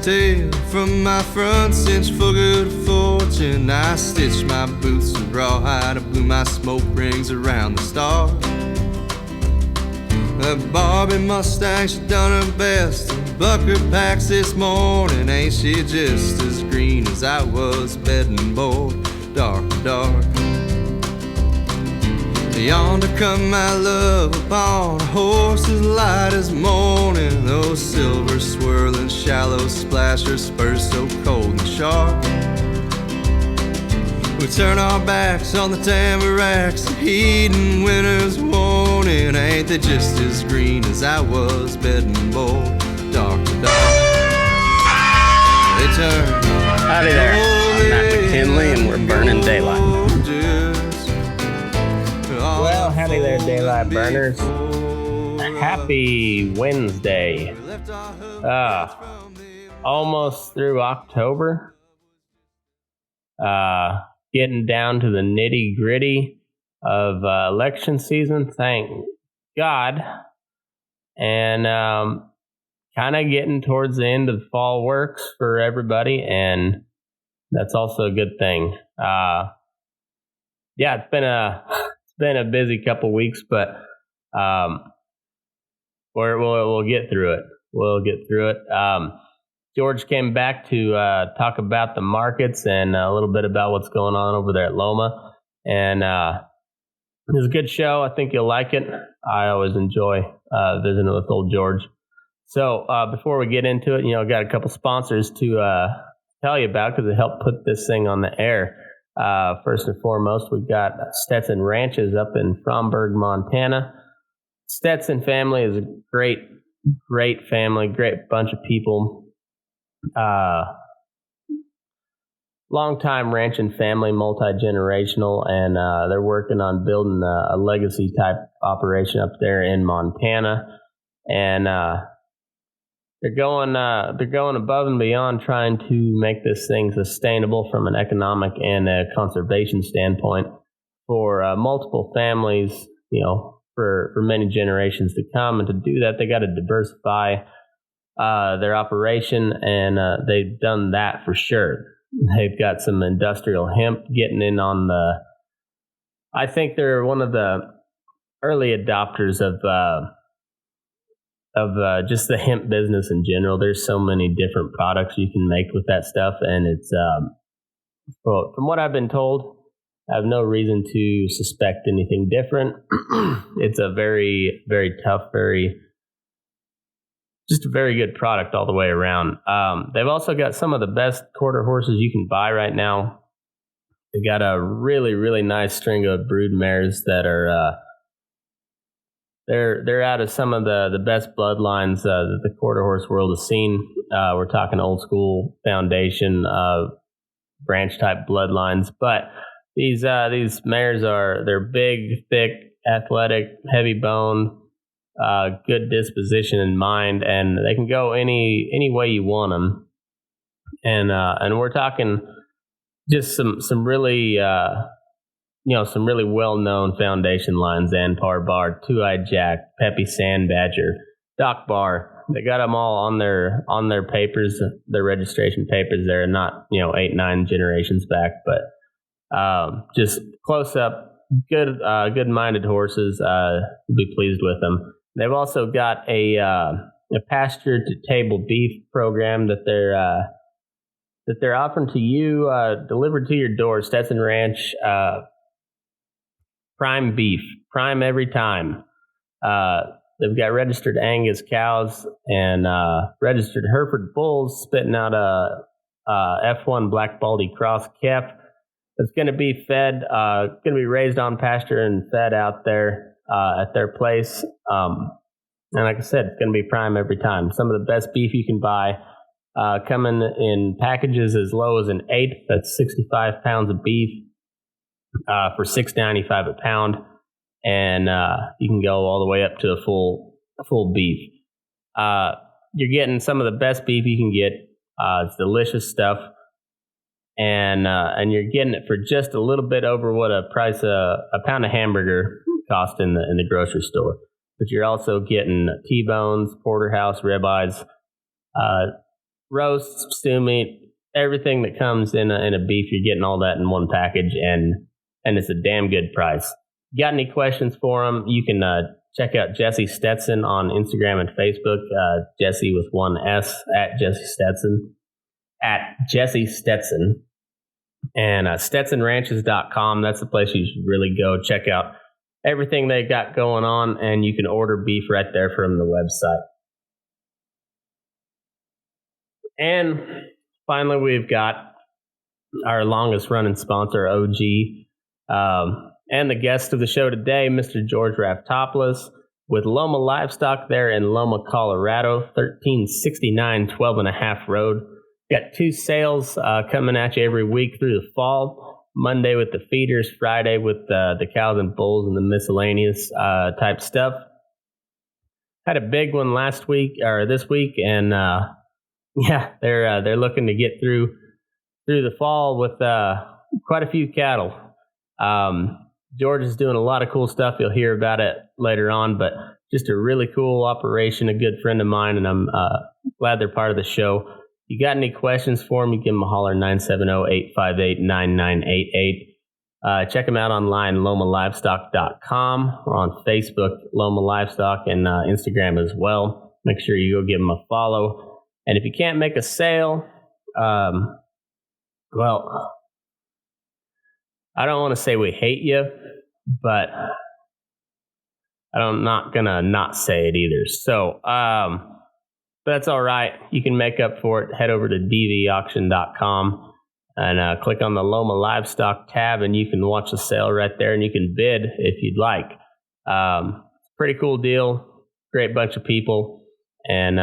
tail from my front cinch for good fortune. I stitched my boots in rawhide and blew my smoke rings around the stars. That Barbie Mustang, she done her best to buck her packs this morning. Ain't she just as green as I was, bedding board, dark and dark. Yonder come my love upon a horse as light as morning. Those silver swirling shallow splashers, spurs so cold and sharp. We turn our backs on the tamaracks, heeding winter's warning. Ain't they just as green as I was, bedding board, dark to dark. They turn. Howdy there, I'm Matt McKinley and we're burning daylight. Well, howdy there, daylight burners. Happy Wednesday. Almost through October. Getting down to the nitty gritty of election season, thank God. And kind of getting towards the end of fall works for everybody, and that's also a good thing. Yeah, it's been a busy couple weeks, but we'll get through it. We'll get through it. George came back to talk about the markets and a little bit about what's going on over there at Loma. And it was a good show. I think you'll like it. I always enjoy visiting with old George. So before we get into it, I got a couple sponsors to tell you about because they helped put this thing on the air. First and foremost, we've got Stetson Ranches up in Fromberg, Montana. Stetson family is a great family, great bunch of people. Long-time ranching family, multi-generational, and they're working on building a legacy type operation up there in Montana. And they're going above and beyond trying to make this thing sustainable from an economic and a conservation standpoint for multiple families, for many generations to come. And to do that, they got to diversify their operation, and they've done that for sure. They've got some industrial hemp getting in on I think they're one of the early adopters of just the hemp business in general. There's so many different products you can make with that stuff, and it's well, from what I've been told, I have no reason to suspect anything different. It's a very, very tough, just a very good product all the way around. They've also got some of the best quarter horses you can buy right now. They've got a really, really nice string of brood mares that are they're out of some of the best bloodlines that the quarter horse world has seen. We're talking old school foundation branch type bloodlines, but these mares they're big, thick, athletic, heavy boned. Good disposition in mind, and they can go any way you want them. And we're talking just some really some really well known foundation lines: Anpar Bar, Two Eyed Jack, Peppy Sand Badger, Doc Bar. They got them all on their papers, their registration papers. They're not 8-9 generations back, but just close up, good minded horses. You'll be pleased with them. They've also got a pasture to table beef program that they're offering to you, delivered to your door. Stetson Ranch, prime beef, prime every time. They've got registered Angus cows and registered Hereford bulls, spitting out a F1 Black Baldy Cross calf. It's going to be fed, going to be raised on pasture and fed out there at their place. And like I said, it's going to be prime every time. Some of the best beef you can buy, coming in packages as low as an eighth. That's 65 pounds of beef for $6.95 a pound, and you can go all the way up to a full beef. You're getting some of the best beef you can get. It's delicious stuff. And you're getting it for just a little bit over what a pound of hamburger cost in the grocery store. But you're also getting T-bones, porterhouse, ribeyes, roast, stew meat, everything that comes in a beef. You're getting all that in one package, and it's a damn good price. Got any questions for him? You can check out Jese Stetson on Instagram and Facebook. Jesse with one S at Jese Stetson. At Jese Stetson. And StetsonRanches.com. That's the place you should really go. Check out everything they got going on, and you can order beef right there from the website. And finally, we've got our longest running sponsor, OG, and the guest of the show today, Mr. George Raftopolous with Loma Livestock there in Loma, Colorado, 1369 12.5 Road. Got 2 sales coming at you every week through the fall. Monday with the feeders, Friday with the cows and bulls and the miscellaneous type stuff. Had a big one last week or this week, and they're looking to get through the fall with quite a few cattle. George is doing a lot of cool stuff. You'll hear about it later on, but just a really cool operation, a good friend of mine, and I'm glad they're part of the show. You got any questions for him, you give him a holler, 970-858-9988. Check him out online, lomalivestock.com. We're on Facebook, Loma Livestock, and Instagram as well. Make sure you go give him a follow. And if you can't make a sale, well, I don't want to say we hate you, but I'm not going to not say it either. So, that's all right. You can make up for it. Head over to dvauction.com and click on the Loma Livestock tab, and you can watch the sale right there, and you can bid if you'd like. Pretty cool deal. Great bunch of people, and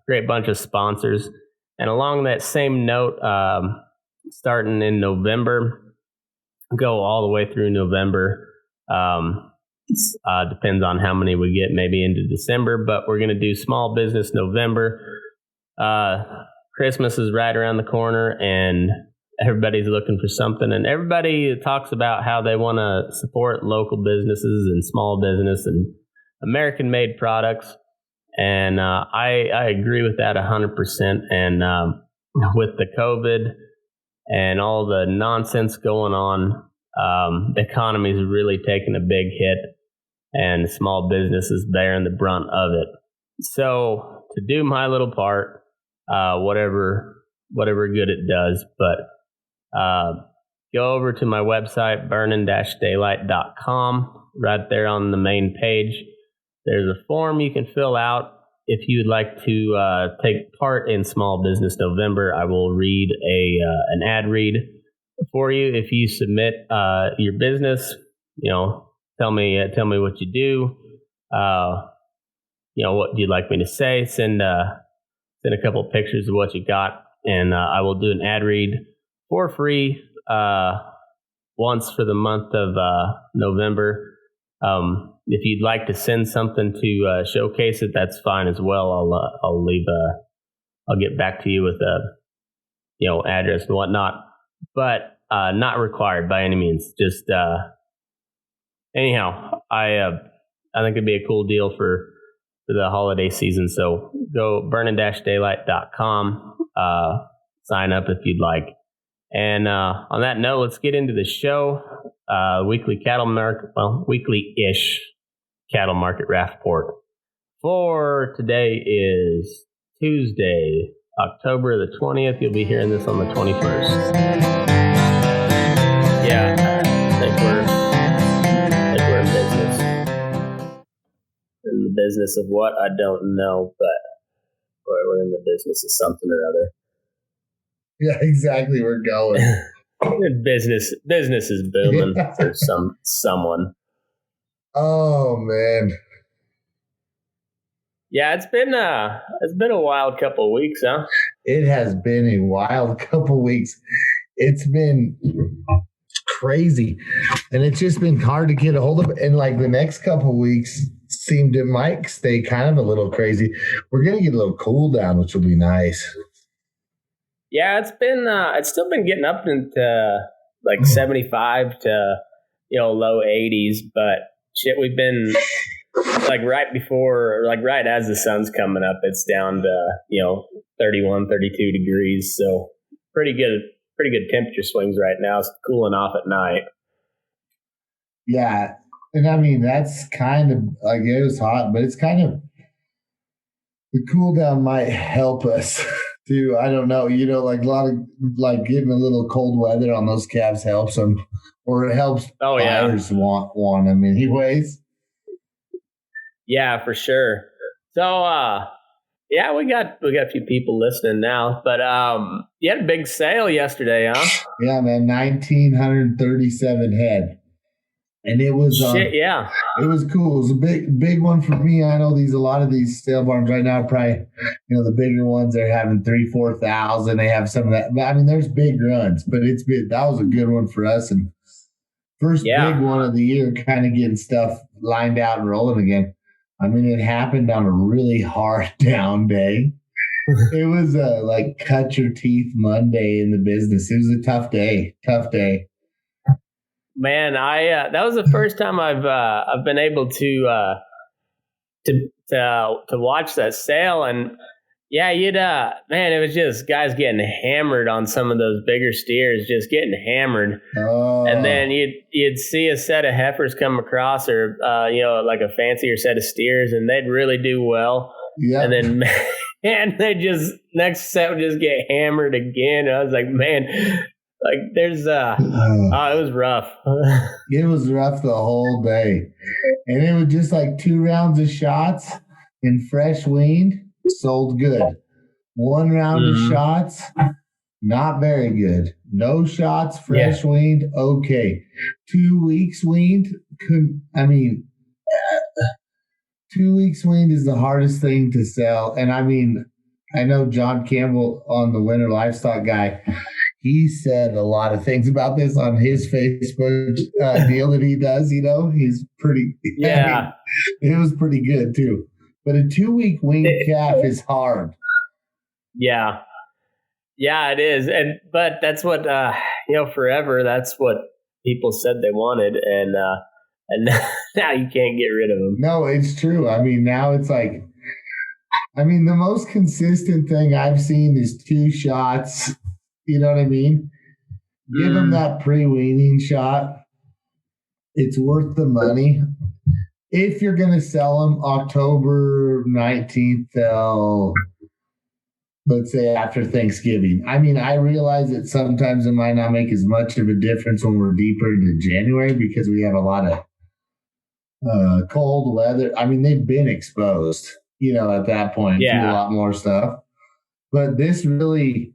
great bunch of sponsors. And along that same note, starting in November, go all the way through November. Depends on how many we get, maybe into December, but we're going to do Small Business November. Christmas is right around the corner, and everybody's looking for something, and everybody talks about how they want to support local businesses and small business and American-made products, and I agree with that 100%. And with the COVID and all the nonsense going on, the economy is really taking a big hit, and small business is bearing the brunt of it. So to do my little part, whatever good it does, but go over to my website, burning-daylight.com. Right there on the main page, there's a form you can fill out if you'd like to take part in Small Business November. I will read an ad read for you. If you submit your business, tell me what you do. What do you like me to say? Send a couple of pictures of what you got, and I will do an ad read for free once for the month of November. If you'd like to send something to showcase it, that's fine as well. I'll get back to you with address and whatnot, but not required by any means. Just anyhow, I think it'd be a cool deal for the holiday season. So go burning-daylight.com, sign up if you'd like. And on that note, let's get into the show. Weekly-ish cattle market Raftport. For today is Tuesday, October the 20th. You'll be hearing this on the 21st. Yeah, I think we're in business. In the business of what? I don't know, but we're in the business of something or other. Yeah, exactly. We're going. Business is booming for someone. Oh man. Yeah, it's been a wild couple of weeks, huh? It has been a wild couple of weeks. It's been crazy, and it's just been hard to get a hold of. And like the next couple of weeks might stay kind of a little crazy. We're gonna get a little cool down, which will be nice. Yeah, it's still been getting up into like 75 to low 80s, but shit, we've been like right before, like right as the sun's coming up, it's down to 31, 32 degrees. So pretty good temperature swings right now. It's cooling off at night. Yeah. And I mean, that's kind of like, it was hot, but it's kind of, the cool down might help us too. I don't know, like a lot of, like getting a little cold weather on those calves helps them, or it helps buyers want them anyways. Yeah, for sure. So, yeah, we got a few people listening now, but you had a big sale yesterday, huh? Yeah, man, 1,937 head. And it was yeah. It was cool. It was a big one for me. I know a lot of these sale barns right now, probably, the bigger ones, they're having 3,000-4,000. They have some of that. But I mean, there's big runs, but that was a good one for us. And first big one of the year, kind of getting stuff lined out and rolling again. I mean, it happened on a really hard down day. It was like cut your teeth Monday in the business. It was a tough day. Man, that was the first time I've been able to watch that sale, and yeah, it was just guys getting hammered on some of those bigger steers, just getting hammered. Oh. And then you'd see a set of heifers come across, or like a fancier set of steers, and they'd really do well. Yeah. And then man, they just next set would just get hammered again. I was like, man. Like there's it was rough. It was rough the whole day. And it was just like 2 rounds of shots and fresh weaned, sold good. 1 round of shots, not very good. No shots, fresh weaned, okay. 2 weeks weaned, 2 weeks weaned is the hardest thing to sell. And I mean, I know John Campbell on the Winter Livestock guy, he said a lot of things about this on his Facebook deal that he does. He's pretty. Yeah, it was pretty good too. But a 2-week weaned calf is hard. Yeah, it is, but that's what forever. That's what people said they wanted, and now you can't get rid of them. No, it's true. I mean, now it's like, the most consistent thing I've seen is 2 shots. You know what I mean? Give them that pre-weaning shot. It's worth the money. If you're going to sell them October 19th till, let's say, after Thanksgiving. I mean, I realize that sometimes it might not make as much of a difference when we're deeper into January because we have a lot of cold weather. I mean, they've been exposed, at that point to a lot more stuff. But this really...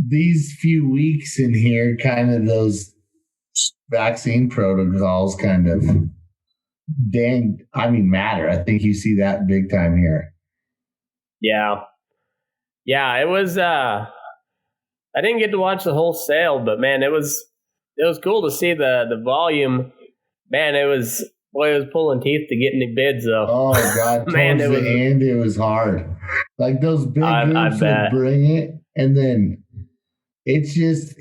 these few weeks in here, kind of those vaccine protocols kind of matter. I think you see that big time here. Yeah. Yeah, it was I didn't get to watch the whole sale, but man, it was cool to see the volume. Man, it was pulling teeth to get any bids though. Oh God, man, towards the end it was hard. Like those big groups would bring it, and then it's just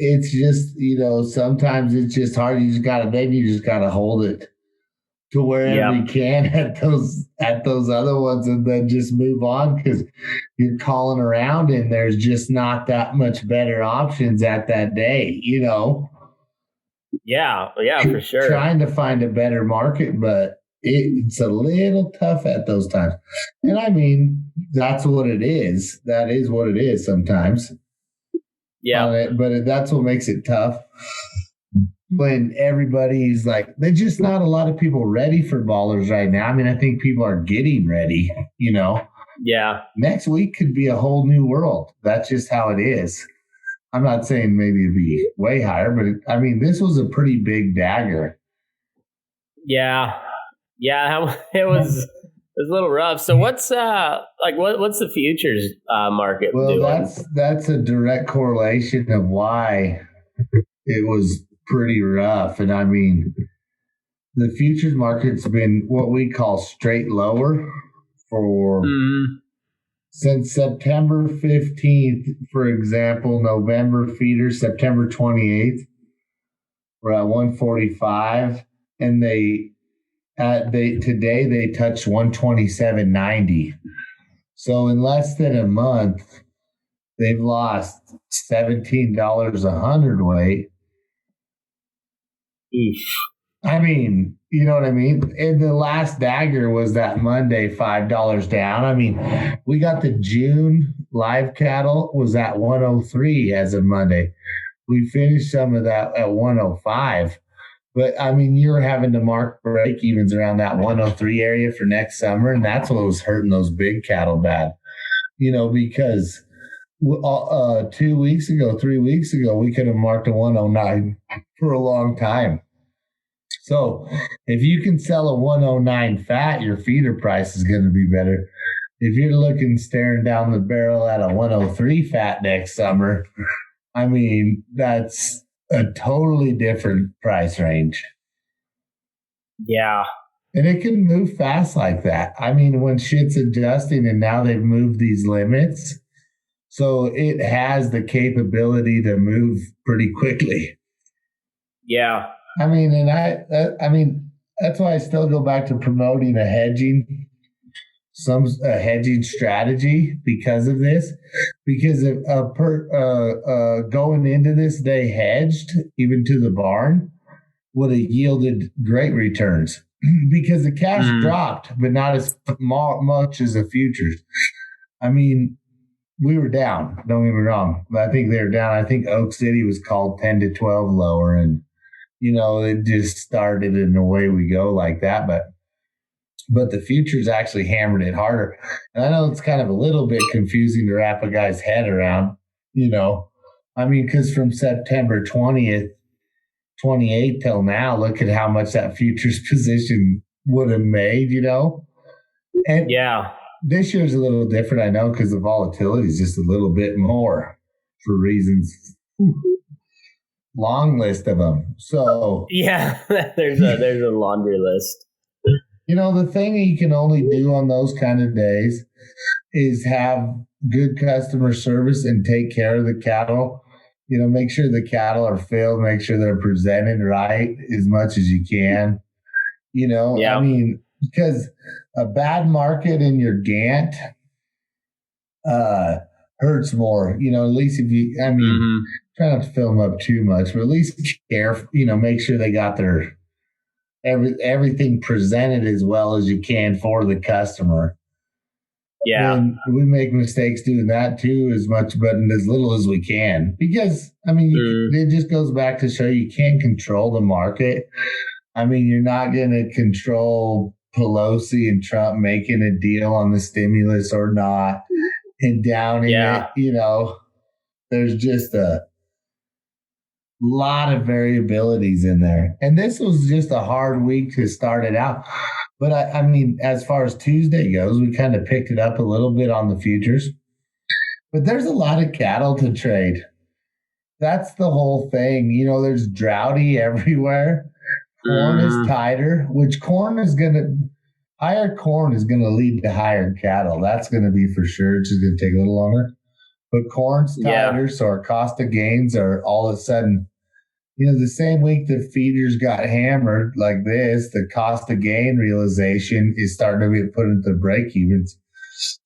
sometimes it's just hard. You just gotta hold it to wherever you can at those other ones, and then just move on because you're calling around and there's just not that much better options at that day. Yeah, for sure. Trying to find a better market, but it's a little tough at those times. And I mean, that's what it is. That is what it is sometimes. Yeah. But that's what makes it tough. When everybody's like, there's just not a lot of people ready for ballers right now. I mean, I think people are getting ready, Yeah. Next week could be a whole new world. That's just how it is. I'm not saying maybe it'd be way higher, but this was a pretty big dagger. Yeah. Yeah. It was a little rough. So what's what's the futures market doing? Well, that's a direct correlation of why it was pretty rough. And the futures market's been what we call straight lower for since September 15th, for example. November feeder, September 28th, we're at 145, and they Today they touched 127.90. So in less than a month, they've lost $17 a hundredweight. Eesh. I mean, you know what I mean? And the last dagger was that Monday, $5 down. I mean, we got the June live cattle was at 103 as of Monday. We finished some of that at 105. But I mean, you're having to mark break evens around that 103 area for next summer. And that's what was hurting those big cattle bad, because 2 weeks ago, 3 weeks ago, we could have marked a 109 for a long time. So if you can sell a 109 fat, your feeder price is going to be better. If you're staring down the barrel at a 103 fat next summer, I mean, that's a totally different price range. Yeah. And it can move fast like that. I mean, when shit's adjusting and now they've moved these limits, so it has the capability to move pretty quickly. Yeah. I mean, and I mean, that's why I still go back to promoting a hedging strategy because of this. Because going into this, they hedged even to the barn would have yielded great returns because the cash dropped, but not as much as the futures. I mean, we were down. Don't get me wrong, but I think they were down. I think Oak City was called 10 to 12 lower, and it just started and away we go like that. But the futures actually hammered it harder. And I know it's kind of a little bit confusing to wrap a guy's head around, I mean, because from September 20th, 28th till now, look at how much that futures position would have made, And yeah, this year's a little different, I know, because the volatility is just a little bit more for reasons. Long list of them. So yeah, there's a laundry list. The thing you can only do on those kind of days is have good customer service and take care of the cattle. Make sure the cattle are filled, make sure they're presented right as much as you can. Yeah. I mean, because a bad market in your Gantt hurts more. At least if you, try not to fill them up too much, but at least care, make sure they got their everything presented as well as you can for the customer. Yeah. And we make mistakes doing that too, as much, but as little as we can, because it just goes back to show you can't control the market. I mean, you're not going to control Pelosi and Trump making a deal on the stimulus or not and downing it. There's just a lot of variabilities in there. And this was just a hard week to start it out. But I mean, as far as Tuesday goes, we kind of picked it up a little bit on the futures. But there's a lot of cattle to trade. That's the whole thing. There's droughty everywhere. Corn is tighter, which higher corn is going to lead to higher cattle. That's going to be for sure. It's just going to take a little longer. But corn's tighter, so our cost of gains are all of a sudden, the same week the feeders got hammered like this, the cost of gain realization is starting to be put into break evens.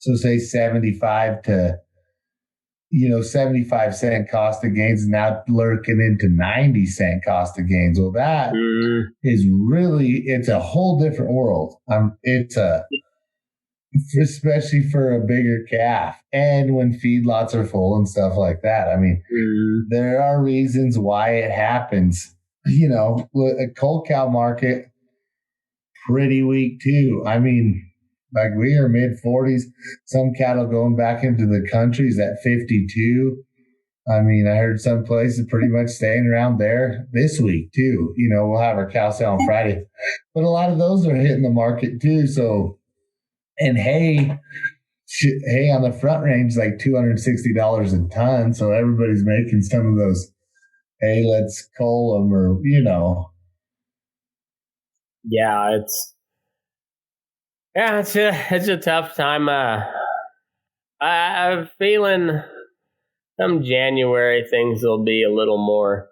So say 75 cent cost of gains is now lurking into 90-cent cost of gains. Well, that is really, it's a whole different world. Especially for a bigger calf and when feedlots are full and stuff like that. I mean, there are reasons why it happens. A cold cow market, pretty weak too. I mean, like we are mid 40s, some cattle going back into the countries at 52. I mean, I heard some places pretty much staying around there this week too. We'll have our cow sale on Friday, but a lot of those are hitting the market too. So, and hay on the front range is like $260 a ton. So everybody's making some of those, hey, let's cull them or, Yeah, it's a tough time. I'm feeling come January things will be a little more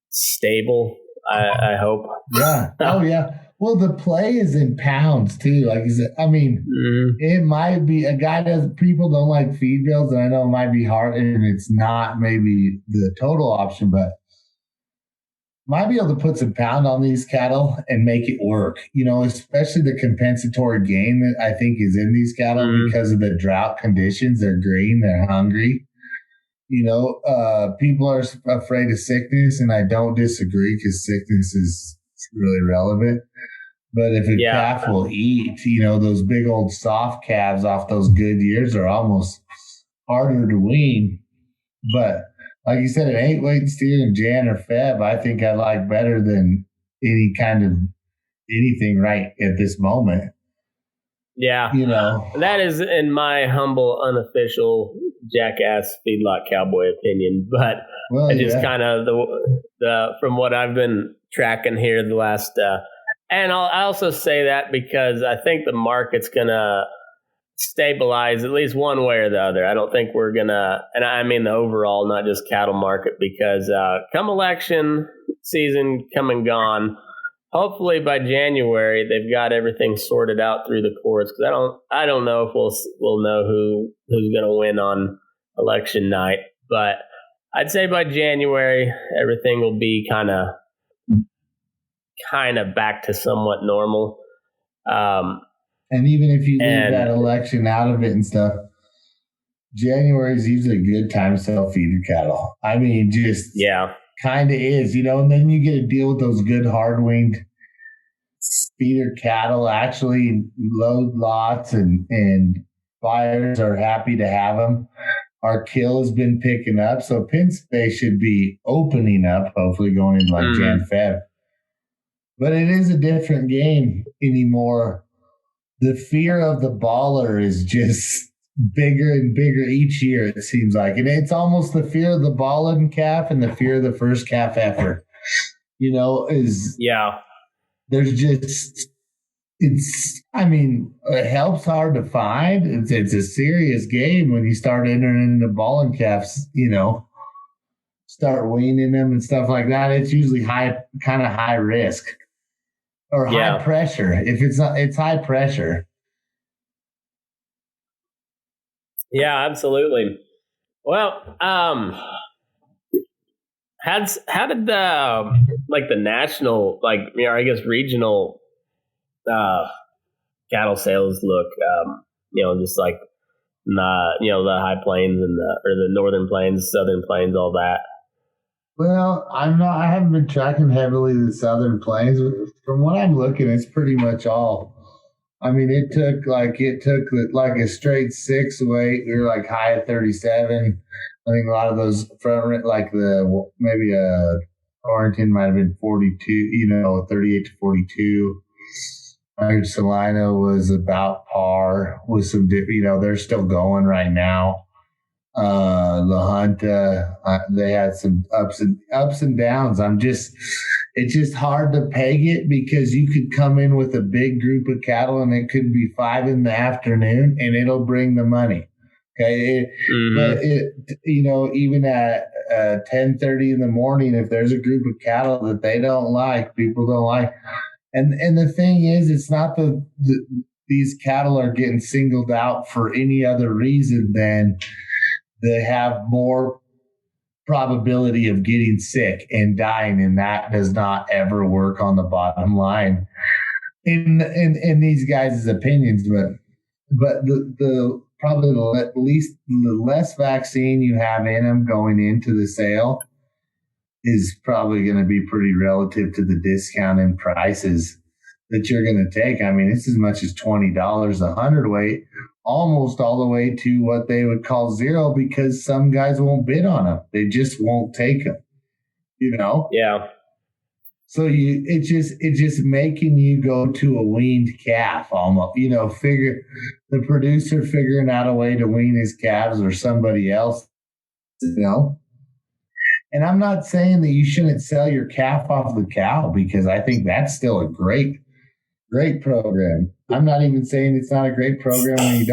stable. I hope. Yeah. Oh yeah. Well, the play is in pounds too. Like, I mean, it might be a guy people don't like feed bills, and I know it might be hard, and it's not maybe the total option, but might be able to put some pound on these cattle and make it work. Especially the compensatory gain that I think is in these cattle because of the drought conditions. They're green, they're hungry. People are afraid of sickness, and I don't disagree because sickness is really relevant. But if a calf will eat, those big old soft calves off those good years are almost harder to wean. But like you said, an 8-weight steer in Jan or Feb, I think I like better than any kind of anything right at this moment. Yeah. That is in my humble, unofficial jackass feedlot cowboy opinion. But I just kind of the from what I've been tracking here the last and I also say that because I think the market's going to stabilize at least one way or the other. I don't think we're going to, and I mean the overall, not just cattle market, because come election season come and gone, hopefully by January, they've got everything sorted out through the courts. Because I don't know if we'll know who's going to win on election night. But I'd say by January, everything will be kind of back to somewhat normal. And even if you leave that election out of it and stuff, January is usually a good time to sell feeder cattle. I mean, just kind of is, and then you get to deal with those good hard-winged feeder cattle, actually load lots, and buyers are happy to have them. Our kill has been picking up, so pen space should be opening up, hopefully going into like Jan, Feb. But it is a different game anymore. The fear of the baller is just bigger and bigger each year, it seems like. And it's almost the fear of the balling calf and the fear of the first calf effort. There's just, help's hard to find. It's a serious game when you start entering into balling calves, start weaning them and stuff like that. It's usually kind of high risk. Or high pressure. If it's not, it's high pressure. Yeah, absolutely. Well, how did the national, I guess regional cattle sales look? Just like the high plains and the northern plains, southern plains, all that. Well, I haven't been tracking heavily the southern plains. From what I'm looking, it's pretty much all. I mean, it took like a straight 6-weight. We were like high at 37. I think a lot of those front, like maybe Torrington might have been 42, 38 to 42. Salina was about par with some, they're still going right now. La Junta, they had some ups and downs. It's just hard to peg it because you could come in with a big group of cattle and it could be 5 p.m. and it'll bring the money. Okay. But even at 10:30 in the morning, if there's a group of cattle that they don't like, people don't like. And the thing is, it's not these cattle are getting singled out for any other reason than they have more probability of getting sick and dying, and that does not ever work on the bottom line in these guys' opinions. But the probably the less vaccine you have in them going into the sale is probably going to be pretty relative to the discount in prices that you're going to take. I mean, it's as much as $20 a hundredweight, almost all the way to what they would call zero, because some guys won't bid on them. They just won't take them, Yeah. So it's just making you go to a weaned calf almost, figure the producer figuring out a way to wean his calves or somebody else, And I'm not saying that you shouldn't sell your calf off the cow, because I think that's still a great program. I'm not even saying it's not a great program when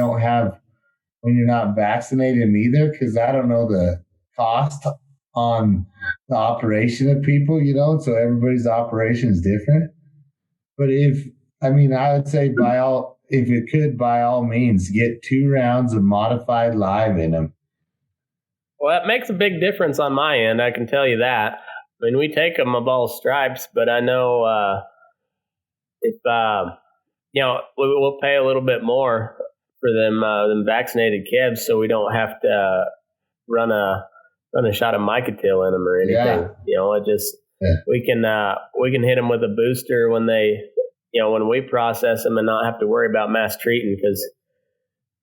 you're not vaccinated either, because I don't know the cost on the operation of people, so everybody's operation is different. But I would say if you could, by all means, get 2 rounds of modified live in them. Well, that makes a big difference on my end, I can tell you that. I mean, we take them of all stripes, but I know if we'll pay a little bit more for them vaccinated calves, so we don't have to run a shot of Mycotil in them or anything. Yeah. We can hit them with a booster when when we process them and not have to worry about mass treating, because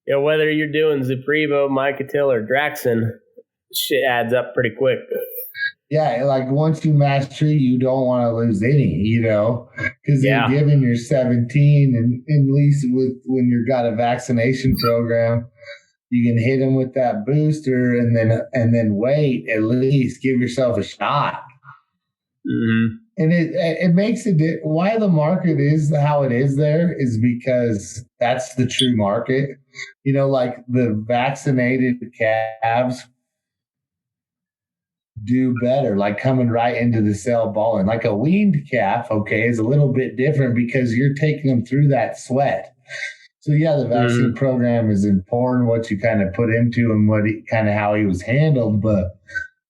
whether you're doing Zuprevo, Mycotil, or Draxxin, shit adds up pretty quick. Yeah, like once you mass treat, you don't want to lose any, because you're giving your 17, and at least when you've got a vaccination program, you can hit them with that booster and then wait, at least give yourself a shot. Mm-hmm. And it makes it why the market is how it is there is because that's the true market. Like the vaccinated calves do better, like coming right into the cell balling. Like a weaned calf, is a little bit different because you're taking them through that sweat. So yeah, the vaccine program is important, what you kind of put into him, how he was handled, but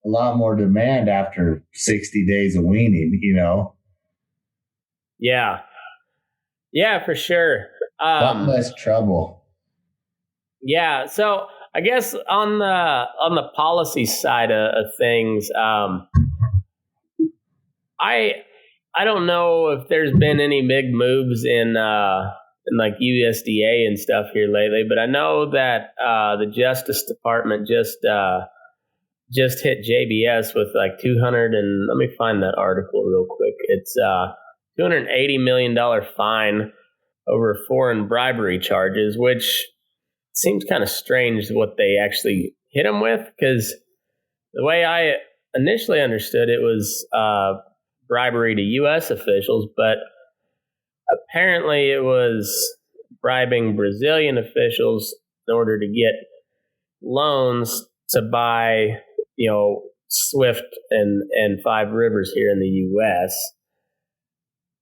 a lot more demand after 60 days of weaning, Yeah. Yeah, for sure. A lot less trouble. Yeah. So I guess on the policy side of things, I don't know if there's been any big moves in like USDA and stuff here lately, but I know that the Justice Department just hit JBS with like 200 and let me find that article real quick. It's $280 million fine over foreign bribery charges, which seems kind of strange what they actually hit him with, because the way I initially understood it was bribery to U.S. officials, but apparently it was bribing Brazilian officials in order to get loans to buy, Swift and Five Rivers here in the U.S.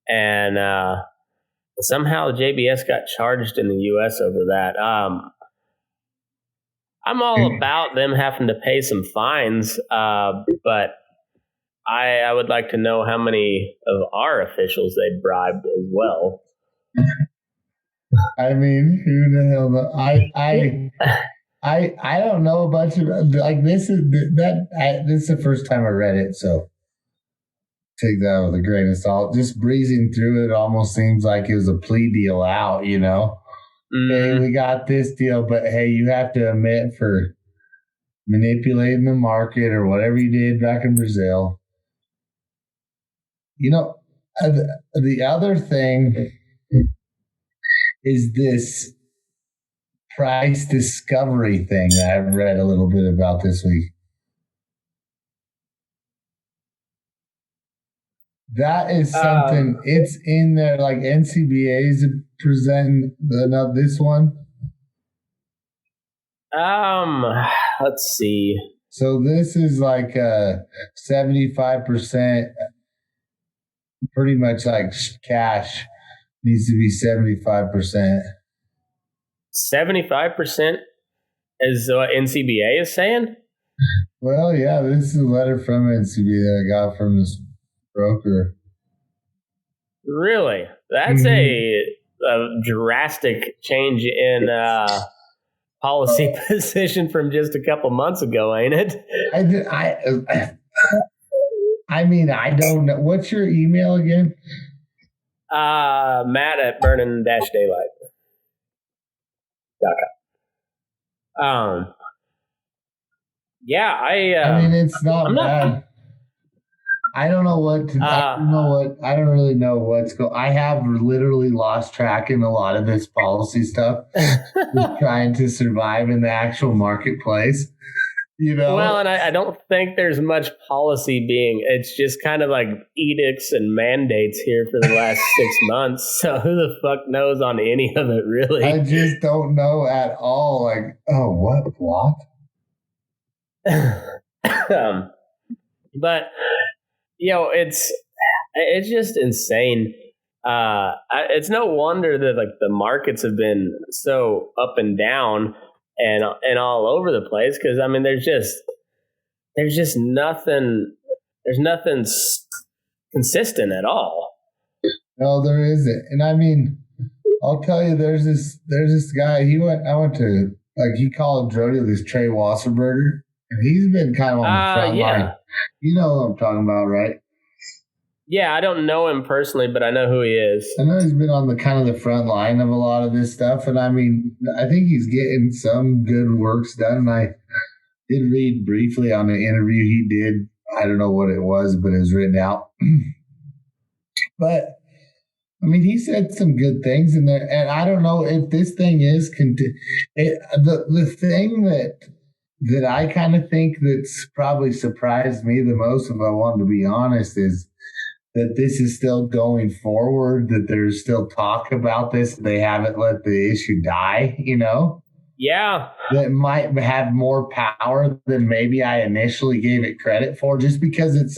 And somehow JBS got charged in the U.S. over that. I'm all about them having to pay some fines, but I would like to know how many of our officials they bribed as well. I mean, who the hell knows? I don't know a bunch of like this is the first time I read it, so take that with a grain of salt. Just breezing through it almost seems like it was a plea deal out, Hey, we got this deal, but hey, you have to admit for manipulating the market or whatever you did back in Brazil. The other thing is this price discovery thing that I've read a little bit about this week. That is something, it's in there, like NCBA's presenting this one. Let's see. So this is like 75%, pretty much like cash needs to be 75%. 75% is what NCBA is saying? Well, yeah, this is a letter from NCBA that I got from this broker. Really? That's a drastic change in policy position from just a couple months ago, ain't it? I mean, I don't know. What's your email again? Matt at burning-daylight.com. Yeah, I mean, it's not bad. I don't know what to. I don't really know what's going. I have literally lost track in a lot of this policy stuff, trying to survive in the actual marketplace. Well, and I don't think there's much policy being. It's just kind of like edicts and mandates here for the last 6 months. So who the fuck knows on any of it, really? I just don't know at all. Like, oh, what? But it's just insane. It's no wonder that like the markets have been so up and down and all over the place. Cause I mean, there's just nothing, there's nothing consistent at all. No, there isn't. And I mean, I'll tell you, there's this guy. I went to, like, he called rodeo this Trey Wasserberger, and he's been kind of on the front line. You know what I'm talking about, right? Yeah, I don't know him personally, but I know who he is. I know he's been on the kind of the front line of a lot of this stuff, and I mean, I think he's getting some good works done. And I did read briefly on an interview he did. I don't know what it was, but it was written out. But I mean, he said some good things in there, and I don't know if this thing is the thing that I kind of think that's probably surprised me the most, if I wanted to be honest, is that this is still going forward, that there's still talk about this. They haven't let the issue die, you know? Yeah. That might have more power than maybe I initially gave it credit for, just because it's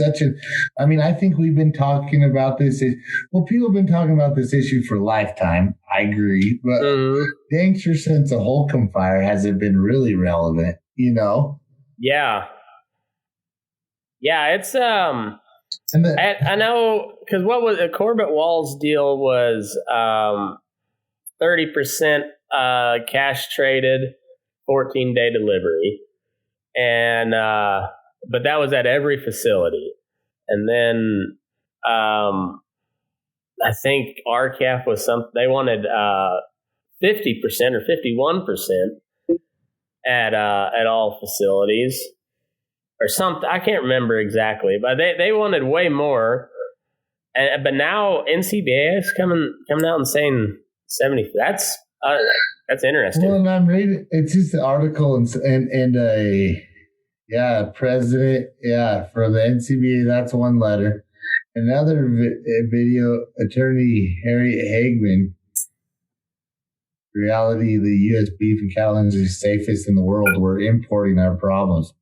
I mean, I think we've been talking about this. People have been talking about this issue for a lifetime. I agree. But dang sure since the Holcomb fire has it been really relevant, you know? Yeah. Yeah, it's, I know, because what was Corbett Wall's deal was 30% cash traded, 14-day delivery, and but that was at every facility. And then I think RCAF was they wanted 50% or 51% at all facilities. Or something, I can't remember exactly, but they wanted way more. But now NCBA is coming out and saying 70. That's interesting. Well, and I'm reading. It's just an article and president, for the NCBA. That's one letter. Another video, attorney Harriet Hagman. Reality: the U.S. beef and cattle industry is safest in the world. We're importing our problems.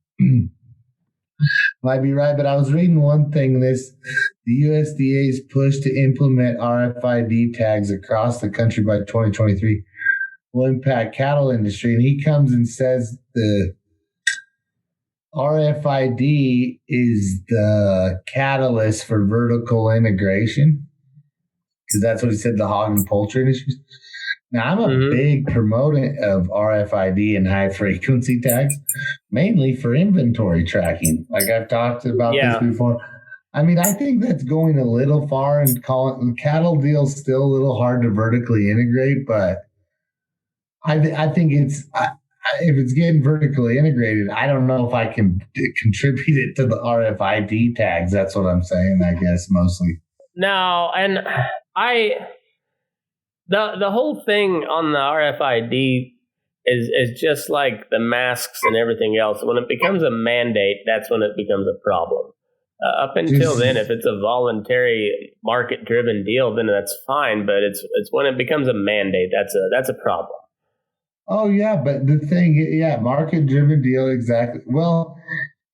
Might be right, but I was reading one thing. The USDA's push to implement RFID tags across the country by 2023 will impact cattle industry. And he comes and says the RFID is the catalyst for vertical integration, because that's what he said, the hog and poultry industries. Now, I'm a big proponent of RFID and high frequency tags, mainly for inventory tracking. Like I've talked about this before. I mean, I think that's going a little far, and calling the cattle deal still a little hard to vertically integrate. But I think if it's getting vertically integrated, I don't know if I can contribute it to the RFID tags. That's what I'm saying, I guess, mostly. No, and The whole thing on the RFID is just like the masks and everything else. When it becomes a mandate, that's when it becomes a problem. Up until then, if it's a voluntary market-driven deal, then that's fine. But it's when it becomes a mandate that's a problem. Oh yeah, but the thing, market-driven deal, exactly. Well,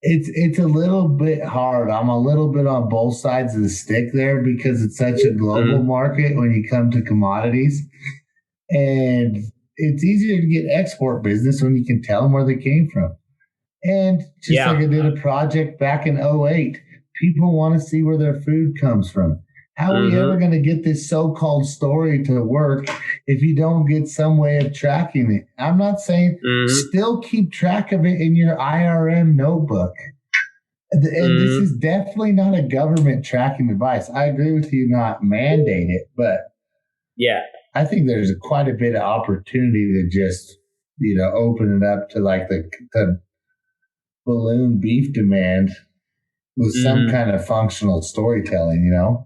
it's a little bit hard. I'm a little bit on both sides of the stick there, because it's such a global market when you come to commodities. And it's easier to get export business when you can tell them where they came from. And just like I did a project back in 2008, people want to see where their food comes from. How are we ever going to get this so-called story to work if you don't get some way of tracking it? I'm not saying still keep track of it in your IRM notebook. And this is definitely not a government tracking device. I agree with you, not mandate it, but I think there's quite a bit of opportunity to just, open it up to like the balloon beef demand with some kind of functional storytelling,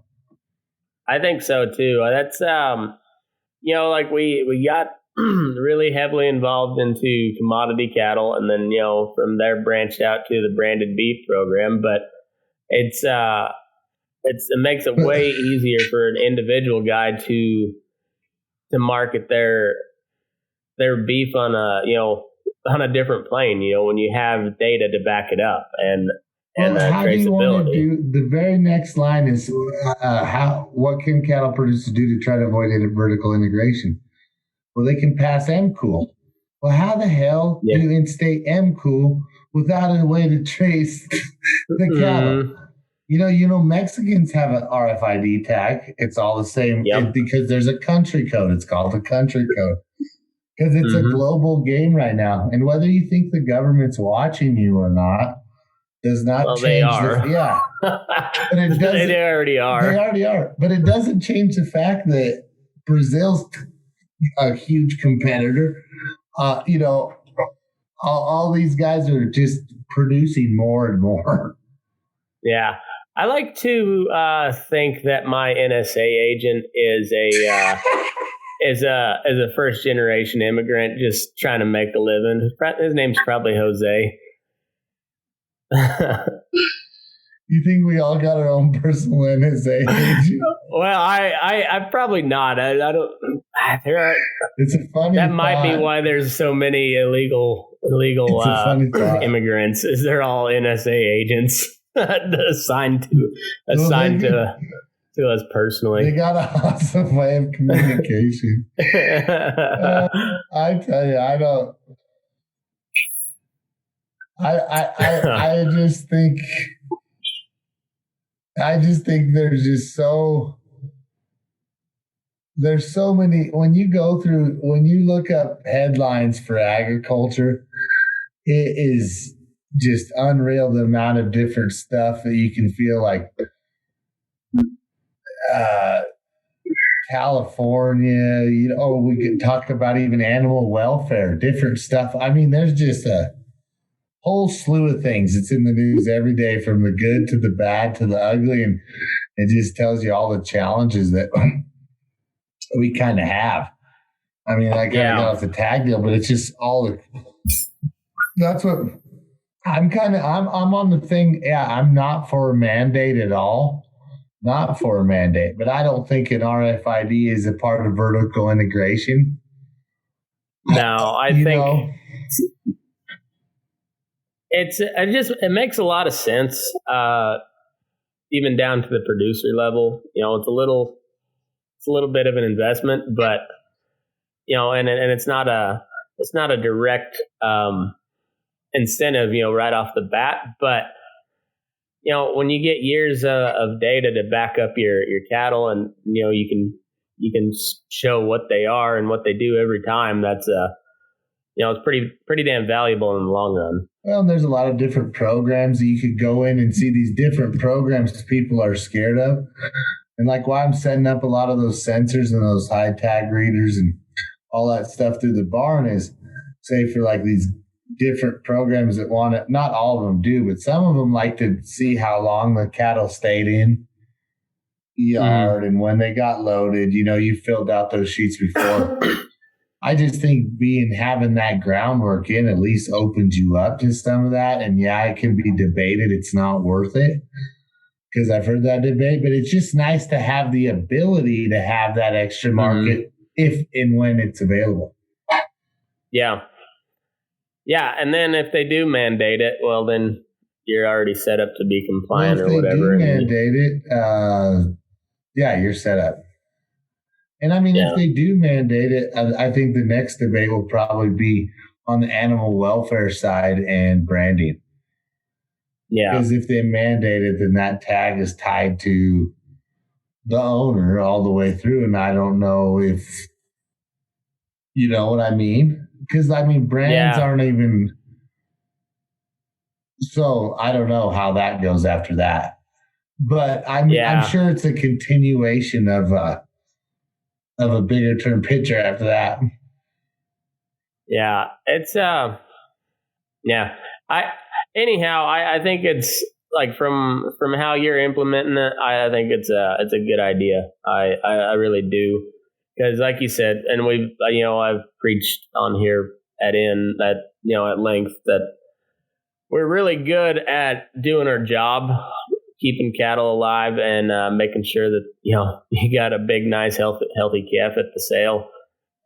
I think so too. That's like we got really heavily involved into commodity cattle, and then from there branched out to the branded beef program. But it makes it way easier for an individual guy to market their beef on a different plane. When you have data to back it up, and and Well, how do you want to traceability. do the very next line is what can cattle producers do to try to avoid vertical integration? Well, they can pass MCOOL. Well, how the hell do Yeah. you instate MCOOL without a way to trace the cattle? Mexicans have an RFID tag. It's all the same because there's a country code. It's called a country code because it's a global game right now. And whether you think the government's watching you or not does not change. They are. But it doesn't. They already are. They already are. But it doesn't change the fact that Brazil's a huge competitor. All these guys are just producing more and more. Yeah. I like to think that my NSA agent is a first generation immigrant just trying to make a living. His name's probably Jose. You think we all got our own personal NSA agent? Well, I probably not. I don't. It's a funny. That might be why there's so many illegal immigrants. Is they're all NSA agents assigned to us personally. They got an awesome way of communication. I tell you, I don't. I just think there's so many when you look up headlines for agriculture, it is just unreal the amount of different stuff that you can feel like California, we could talk about even animal welfare, different stuff. I mean, there's just a whole slew of things. It's in the news every day, from the good to the bad to the ugly, and it just tells you all the challenges that we kind of have. I mean, I kind of got off the tag deal, but it's just that's what I'm on the thing. Yeah, I'm not for a mandate at all. Not for a mandate, but I don't think an RFID is a part of vertical integration. No, I think it makes a lot of sense, even down to the producer level. It's a little bit of an investment, but and it's not a direct incentive, right off the bat. But when you get years of data to back up your cattle, and you can show what they are and what they do every time, that's it's pretty damn valuable in the long run. Well, there's a lot of different programs that you could go in and see these different programs people are scared of. And like why I'm setting up a lot of those sensors and those high tag readers and all that stuff through the barn is, say, for like these different programs that want it. Not all of them do, but some of them like to see how long the cattle stayed in yard and when they got loaded. You filled out those sheets before. I just think having that groundwork in at least opens you up to some of that. And it can be debated. It's not worth it, because I've heard that debate, but it's just nice to have the ability to have that extra market if and when it's available. Yeah. Yeah. And then if they do mandate it, well, then you're already set up to be compliant or whatever. If they do mandate it, you're set up. And I mean, if they do mandate it, I think the next debate will probably be on the animal welfare side and branding. Yeah. Because if they mandate it, then that tag is tied to the owner all the way through. And I don't know if, you know what I mean? Because, I mean, brands aren't even. So I don't know how that goes after that. But I'm sure it's a continuation of a bigger term picture after that. Yeah, it's I think it's like from how you're implementing it, I think it's a good idea. I really do, because like you said, and I've preached on here at length that we're really good at doing our job, keeping cattle alive, and making sure that you got a big, nice, healthy calf at the sale.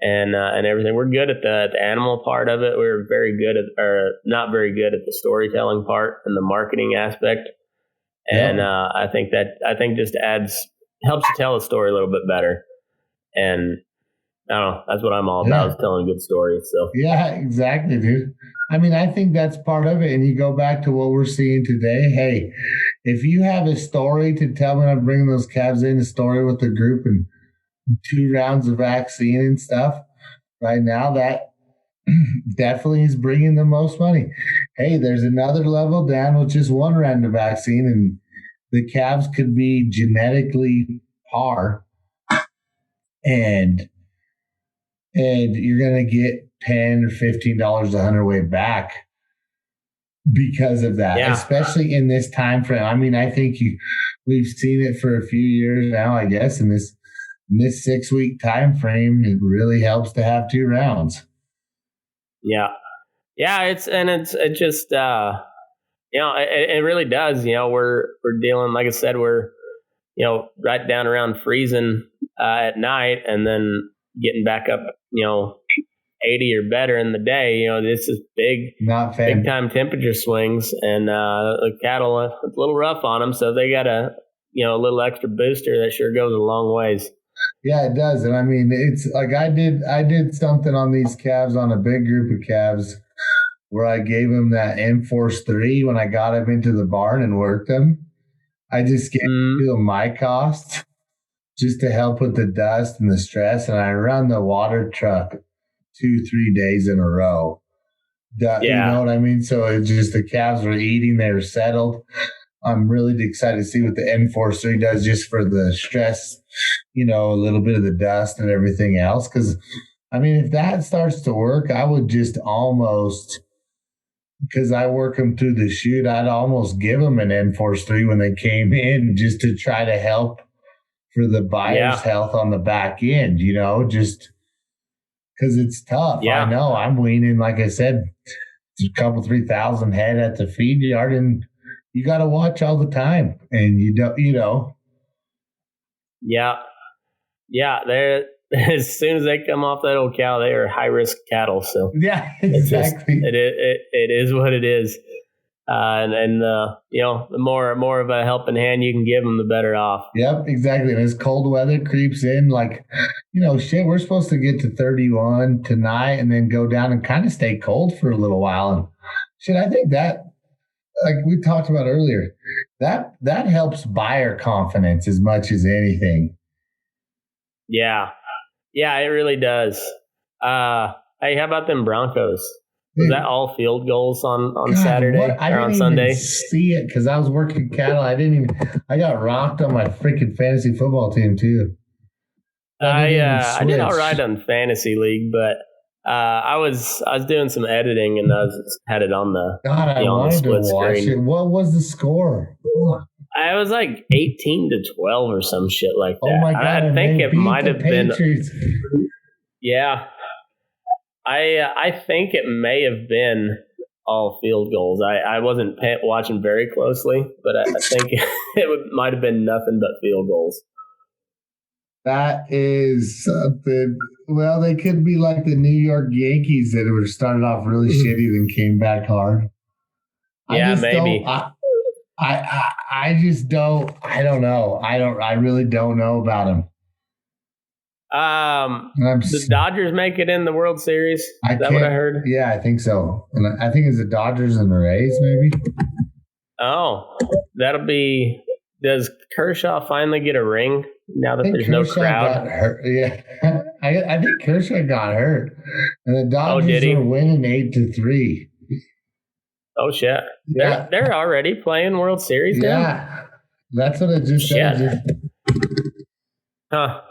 and everything. We're good at the animal part of it. We're very good at, or not very good at the storytelling part and the marketing aspect. And I think just helps you tell a story a little bit better. And I don't know, that's what I'm all about, is telling good stories. So yeah, exactly, dude. I mean, I think that's part of it. And you go back to what we're seeing today. Hey, if you have a story to tell when I'm bringing those calves in, a story with the group and 2 rounds of vaccine and stuff, right now that definitely is bringing the most money. Hey, there's another level down with just 1 round of vaccine, and the calves could be genetically par, and you're going to get $10 or $15 a hundredweight back because of that, especially in this time frame. I mean, I think we've seen it for a few years now, I guess, in this 6-week time frame. It really helps to have 2 rounds. Yeah. It just it really does. We're dealing, like I said, we're right down around freezing at night, and then getting back up 80 or better in the day. This is big time temperature swings, and the cattle, it's a little rough on them, so they got a little extra booster that sure goes a long ways. Yeah, it does. And I mean, it's like I did something on these calves, on a big group of calves, where I gave them that Enforce 3 when I got them into the barn and worked them. I just gave them my cost just to help with the dust and the stress. And I run the water truck 2-3 days in a row. You know what I mean? So it just, the calves were eating, they were settled. I'm really excited to see what the Enforce 3 does just for the stress, a little bit of the dust and everything else. Because, I mean, if that starts to work, I would just almost, because I work them through the chute, I'd almost give them an Enforce 3 when they came in, just to try to help for the buyer's health on the back end, just because it's tough. I know I'm weaning, like I said, a couple 3,000 head at the feed yard, and you got to watch all the time, and you don't. Yeah. They're, as soon as they come off that old cow, they are high risk cattle. So yeah, exactly. It is what it is. The more of a helping hand you can give them, the better off. Yep, exactly. And as cold weather creeps in, like, we're supposed to get to 31 tonight and then go down and kind of stay cold for a little while. And I think that, like we talked about earlier, that helps buyer confidence as much as anything. Yeah, it really does. Hey, how about them Broncos? Was that all field goals on Saturday or on Sunday? I didn't even see it because I was working cattle. I got rocked on my freaking fantasy football team too. I did all right on fantasy league, but I was doing some editing, and I had it on the I wanted to watch it. What was the score? I was like 18-12 or some shit like that. Oh my God! I think it might have been. Yeah. I think it may have been all field goals. I wasn't watching very closely, but I think might have been nothing but field goals. That is something. Well, they could be like the New York Yankees that were started off really shitty then came back hard. Yeah, maybe. I just don't. I don't know. I really don't know about them. The Dodgers make it in the World Series. Is that what I heard? Yeah, I think so. And I think it's the Dodgers and the Rays, maybe. Oh, that'll be. Does Kershaw finally get a ring now that there's no crowd? Got hurt. Yeah, I think Kershaw got hurt, and the Dodgers are winning 8-3. Oh shit! Yeah, they're already playing World Series now. Yeah, that's what I just said. Huh.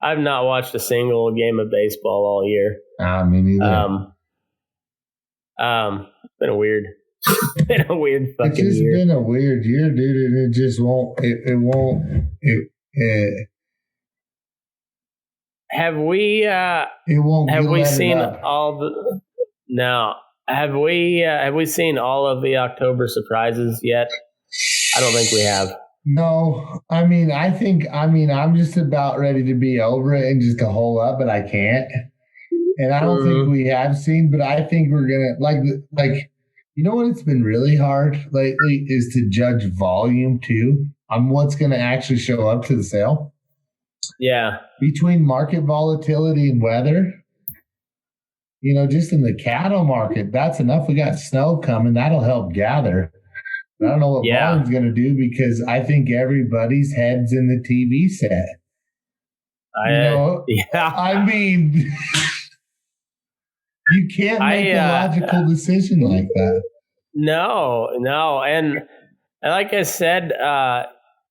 I've not watched a single game of baseball all year. Me neither. Been a weird fucking year. It's just been a weird year, dude, and it just won't. It won't. Have we? It won't. Have we seen all the? No. Have we seen all of the October surprises yet? I don't think we have. No, I mean, I'm just about ready to be over it and just to hole up, but I can't. And I don't think we have seen, but I think we're gonna like. You know what? It's been really hard lately is to judge volume too on what's going to actually show up to the sale. Yeah, Between market volatility and weather, just in the cattle market, that's enough. We got snow coming. That'll help gather. But I don't know what volume's going to do because I think everybody's head's in the TV set. I mean, you can't make a logical decision like that. No. And like I said, what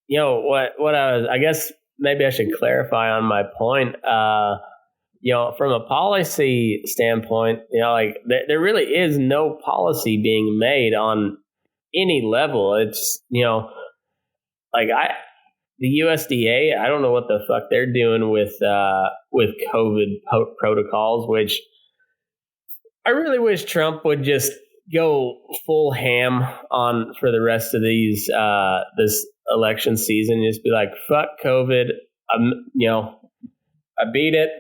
I was, I guess maybe I should clarify on my point. From a policy standpoint, there really is no policy being made on any level. It's, the USDA, I don't know what the fuck they're doing with COVID protocols, which I really wish Trump would just go full ham on for the rest of this election season. Just be like, fuck COVID. I beat it.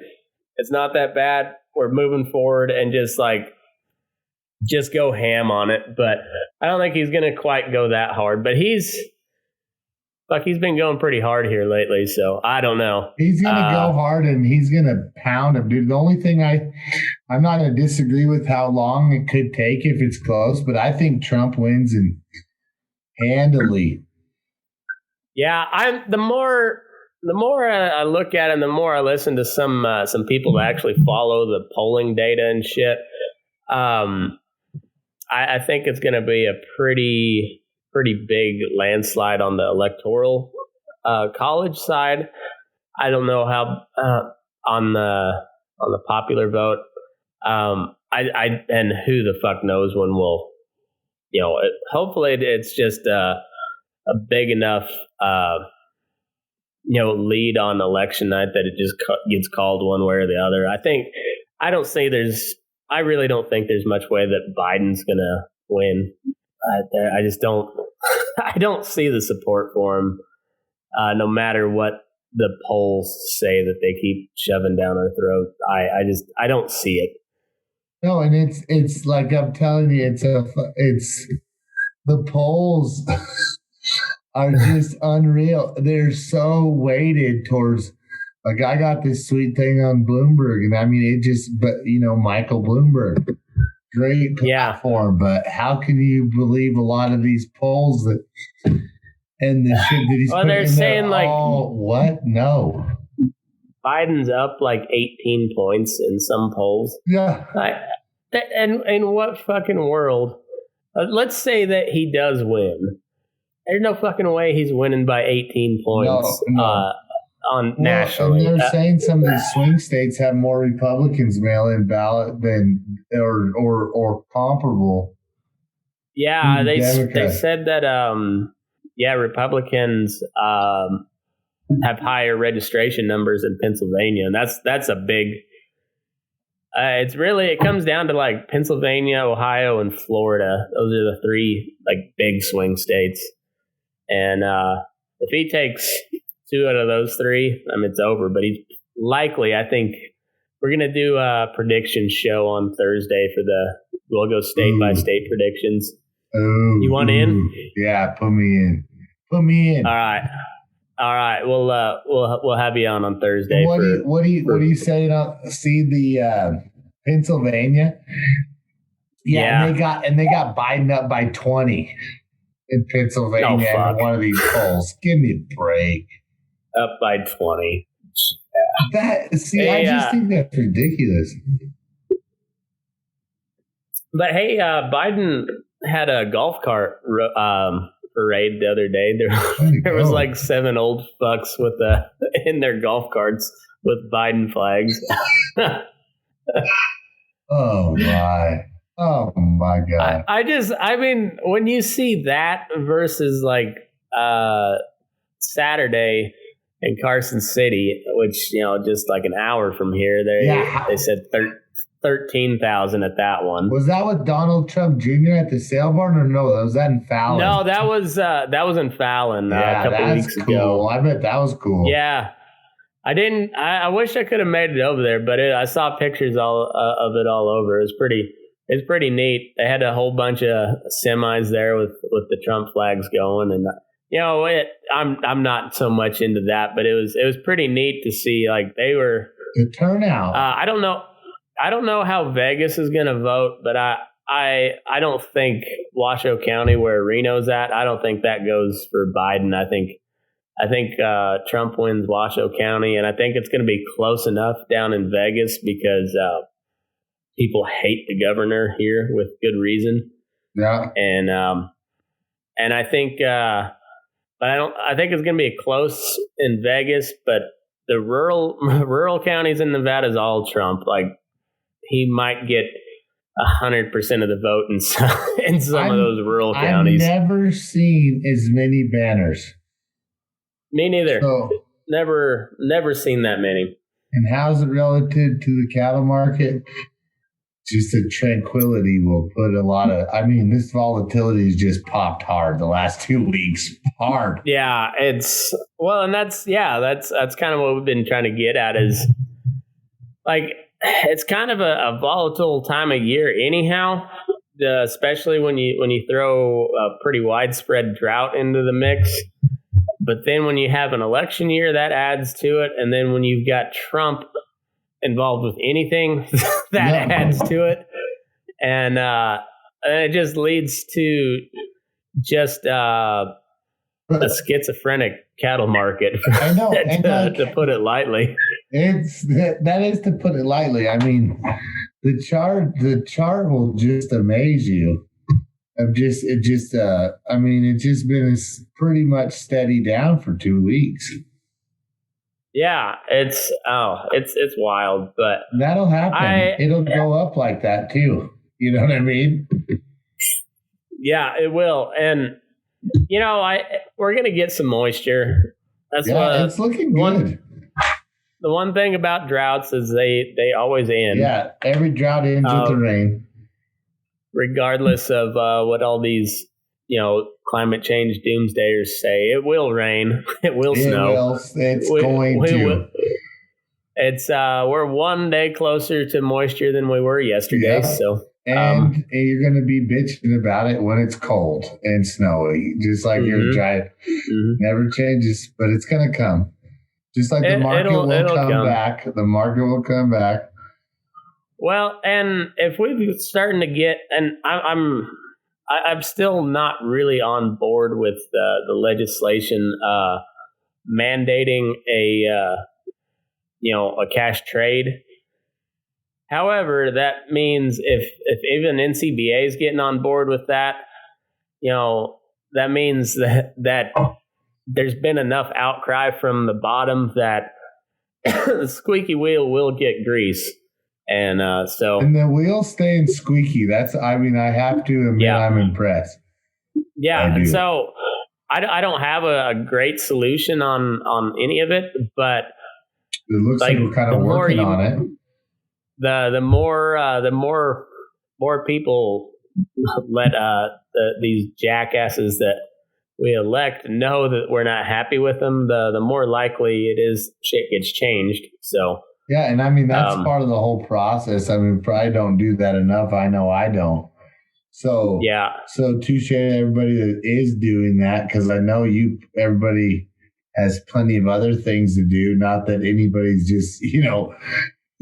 It's not that bad. We're moving forward and just go ham on it. But I don't think he's going to quite go that hard. But he's been going pretty hard here lately. So I don't know. He's going to go hard and he's going to pound him, dude. The only thing I'm not going to disagree with how long it could take if it's close, but I think Trump wins and handily. Yeah, the more I look at it, and the more I listen to some people that actually follow the polling data and shit, I think it's going to be a pretty big landslide on the electoral college side. I don't know how on the popular vote. And who the fuck knows when we'll, hopefully it's just a big enough, lead on election night that it just gets called one way or the other. I really don't think there's much way that Biden's going to win. I just don't, I don't see the support for him, no matter what the polls say that they keep shoving down our throat. I don't see it. No, and it's like I'm telling you, it's the polls are just unreal. They're so weighted towards, like, I got this sweet thing on Bloomberg, and I mean Michael Bloomberg, great platform, but how can you believe a lot of these polls that and the shit that he's they're saying what? No. Biden's up 18 points in some polls. Yeah. And in what fucking world? Let's say that he does win. There's no fucking way he's winning by 18 points nationally. And they're saying some of these swing states have more Republicans mail-in ballot than or comparable. Yeah, they said that Republicans have higher registration numbers in Pennsylvania, and that's a big. It comes down to Pennsylvania, Ohio, and Florida. Those are the three big swing states, and if he takes 2 out of those 3, I mean it's over. But he's likely. I think we're gonna do a prediction show on Thursday we'll go state by state predictions. Ooh, you want in? Yeah, put me in. Put me in. All right. We'll have you on Thursday. What do you say? See the Pennsylvania? Yeah, and they got Biden up by 20 in Pennsylvania in one of these polls. Give me a break. Up by 20. I just think that's ridiculous. But hey, Biden had a golf cart parade the other day. There was 7 old fucks in their golf carts with Biden flags. Oh my God. I mean, when you see that versus Saturday in Carson City, which, just an hour from here, they said 13,000 at that one. Was that with Donald Trump Jr. at the sale barn, or no? Was that in Fallon? No, that was in Fallon a couple weeks ago. I bet that was cool. Yeah, I didn't. I wish I could have made it over there, but I saw pictures of it all over. It's pretty neat. They had a whole bunch of semis there with the Trump flags going, and I'm not so much into that, but it was pretty neat to see. Like, they were the turnout. I don't know how Vegas is going to vote, but I don't think Washoe County, where Reno's at, I don't think that goes for Biden. I think Trump wins Washoe County, and I think it's going to be close enough down in Vegas because people hate the governor here with good reason. Yeah, and I think, but I think it's going to be close in Vegas, but the rural counties in Nevada is all Trump. Like, he might get 100% of the vote in some of those rural counties. I've never seen as many banners. Me neither. So, never seen that many. And how's it relative to the cattle market? Just the tranquility will put a lot of. I mean, this volatility has just popped hard the last 2 weeks. Hard. Yeah, and that's kind of what we've been trying to get at is, like, it's kind of a volatile time of year anyhow, especially when you throw a pretty widespread drought into the mix. But then when you have an election year, that adds to it. And then when you've got Trump involved with anything, that adds to it. And it just leads to just a schizophrenic cattle market. I know, to put it lightly. That is to put it lightly. I mean, the chart will just amaze you. It's just been pretty much steady down for 2 weeks. Yeah, it's wild, but that'll happen. It'll go up like that too. You know what I mean? Yeah, it will. And we're gonna get some moisture. It's looking good. The one thing about droughts is they always end. Yeah, every drought ends with the rain. Regardless of what all these, climate change doomsdayers say, it will rain. It will snow. It's going to. It's we're 1 day closer to moisture than we were yesterday. Yeah. So, and you're going to be bitching about it when it's cold and snowy, just like your drive. Never changes, but it's going to come. Just like the market will come back. The market will come back. Well, and if we're starting to get, and I'm still not really on board with the legislation mandating a cash trade. However, that means if even NCBA is getting on board with that, that means that there's been enough outcry from the bottom that the squeaky wheel will get grease. And the wheels staying squeaky. I have to admit, I'm impressed. Yeah. And so I don't have a great solution on any of it, but it looks like we're kind of working on it. The more people let these jackasses that we elect know that we're not happy with them, the more likely it is shit gets changed. So. Yeah, and that's part of the whole process. Probably don't do that enough. I know I don't. So yeah. So touche to everybody that is doing that, because I know everybody has plenty of other things to do. Not that anybody's just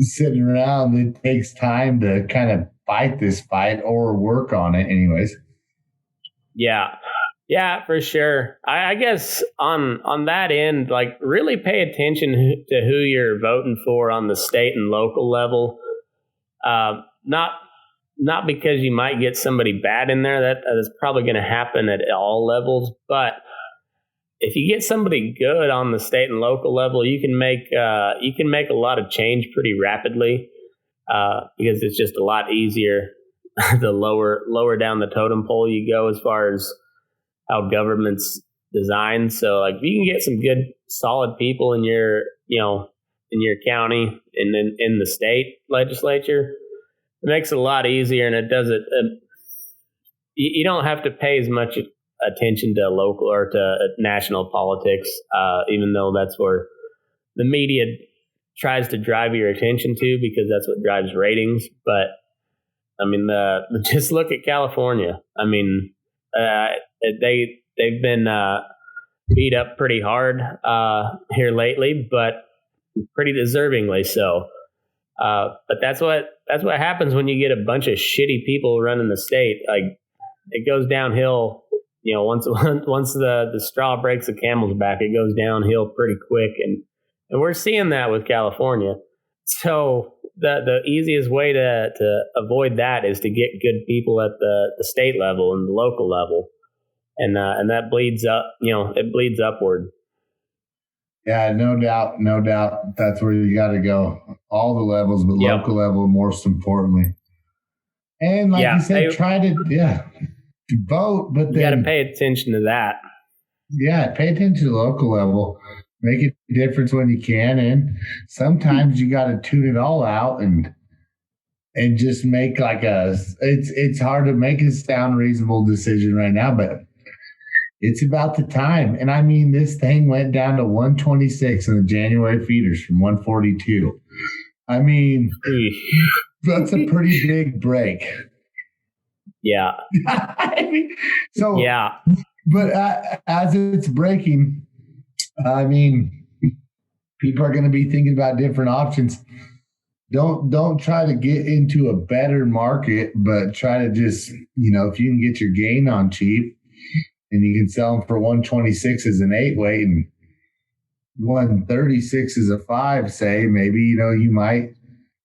sitting around. It takes time to kind of fight this fight or work on it, anyways. Yeah. Yeah, for sure. I guess on that end, like, really pay attention to who you're voting for on the state and local level. Not because you might get somebody bad in there. That is probably going to happen at all levels. But if you get somebody good on the state and local level, you can make a lot of change pretty rapidly because it's just a lot easier the lower down the totem pole you go as far as how government's designed. So, like, if you can get some good, solid people in your county and then in the state legislature, makes it a lot easier, and it does it. You don't have to pay as much attention to local or to national politics, even though that's where the media tries to drive your attention to, because that's what drives ratings. But I mean, just look at California. I mean, they've been beat up pretty hard here lately, but pretty deservingly so. But that's what happens when you get a bunch of shitty people running the state. Like, it goes downhill. Once the straw breaks the camel's back, it goes downhill pretty quick, and we're seeing that with California. So the easiest way to avoid that is to get good people at the state level and the local level, and that bleeds up. It bleeds upward. Yeah, no doubt. That's where you got to go. All the levels, but local level most importantly. And like you said, try to vote, but you got to pay attention to that. Yeah, pay attention to the local level. Make a difference when you can, and sometimes you got to tune it all out and just make it's hard to make a sound reasonable decision right now, but it's about the time. And I mean, this thing went down to 126 in the January feeders from 142. I mean, that's a pretty big break. Yeah. I mean, so yeah, but as it's breaking, I mean, people are going to be thinking about different options. Don't try to get into a better market, but try to just, if you can get your gain on cheap and you can sell them for 126 as an 8-weight and 136 as a 5, say, maybe, you might,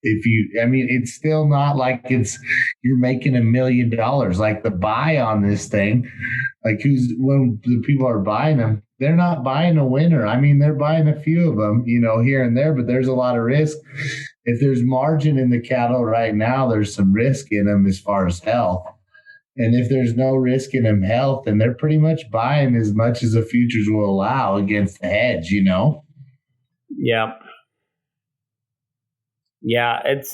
it's still not like you're making $1 million. Like the buy on this thing, like when the people are buying them, they're not buying a winner. I mean, they're buying a few of them, here and there, but there's a lot of risk. If there's margin in the cattle right now, there's some risk in them as far as health. And if there's no risk in them health, then they're pretty much buying as much as the futures will allow against the hedge, Yeah. Yeah, it's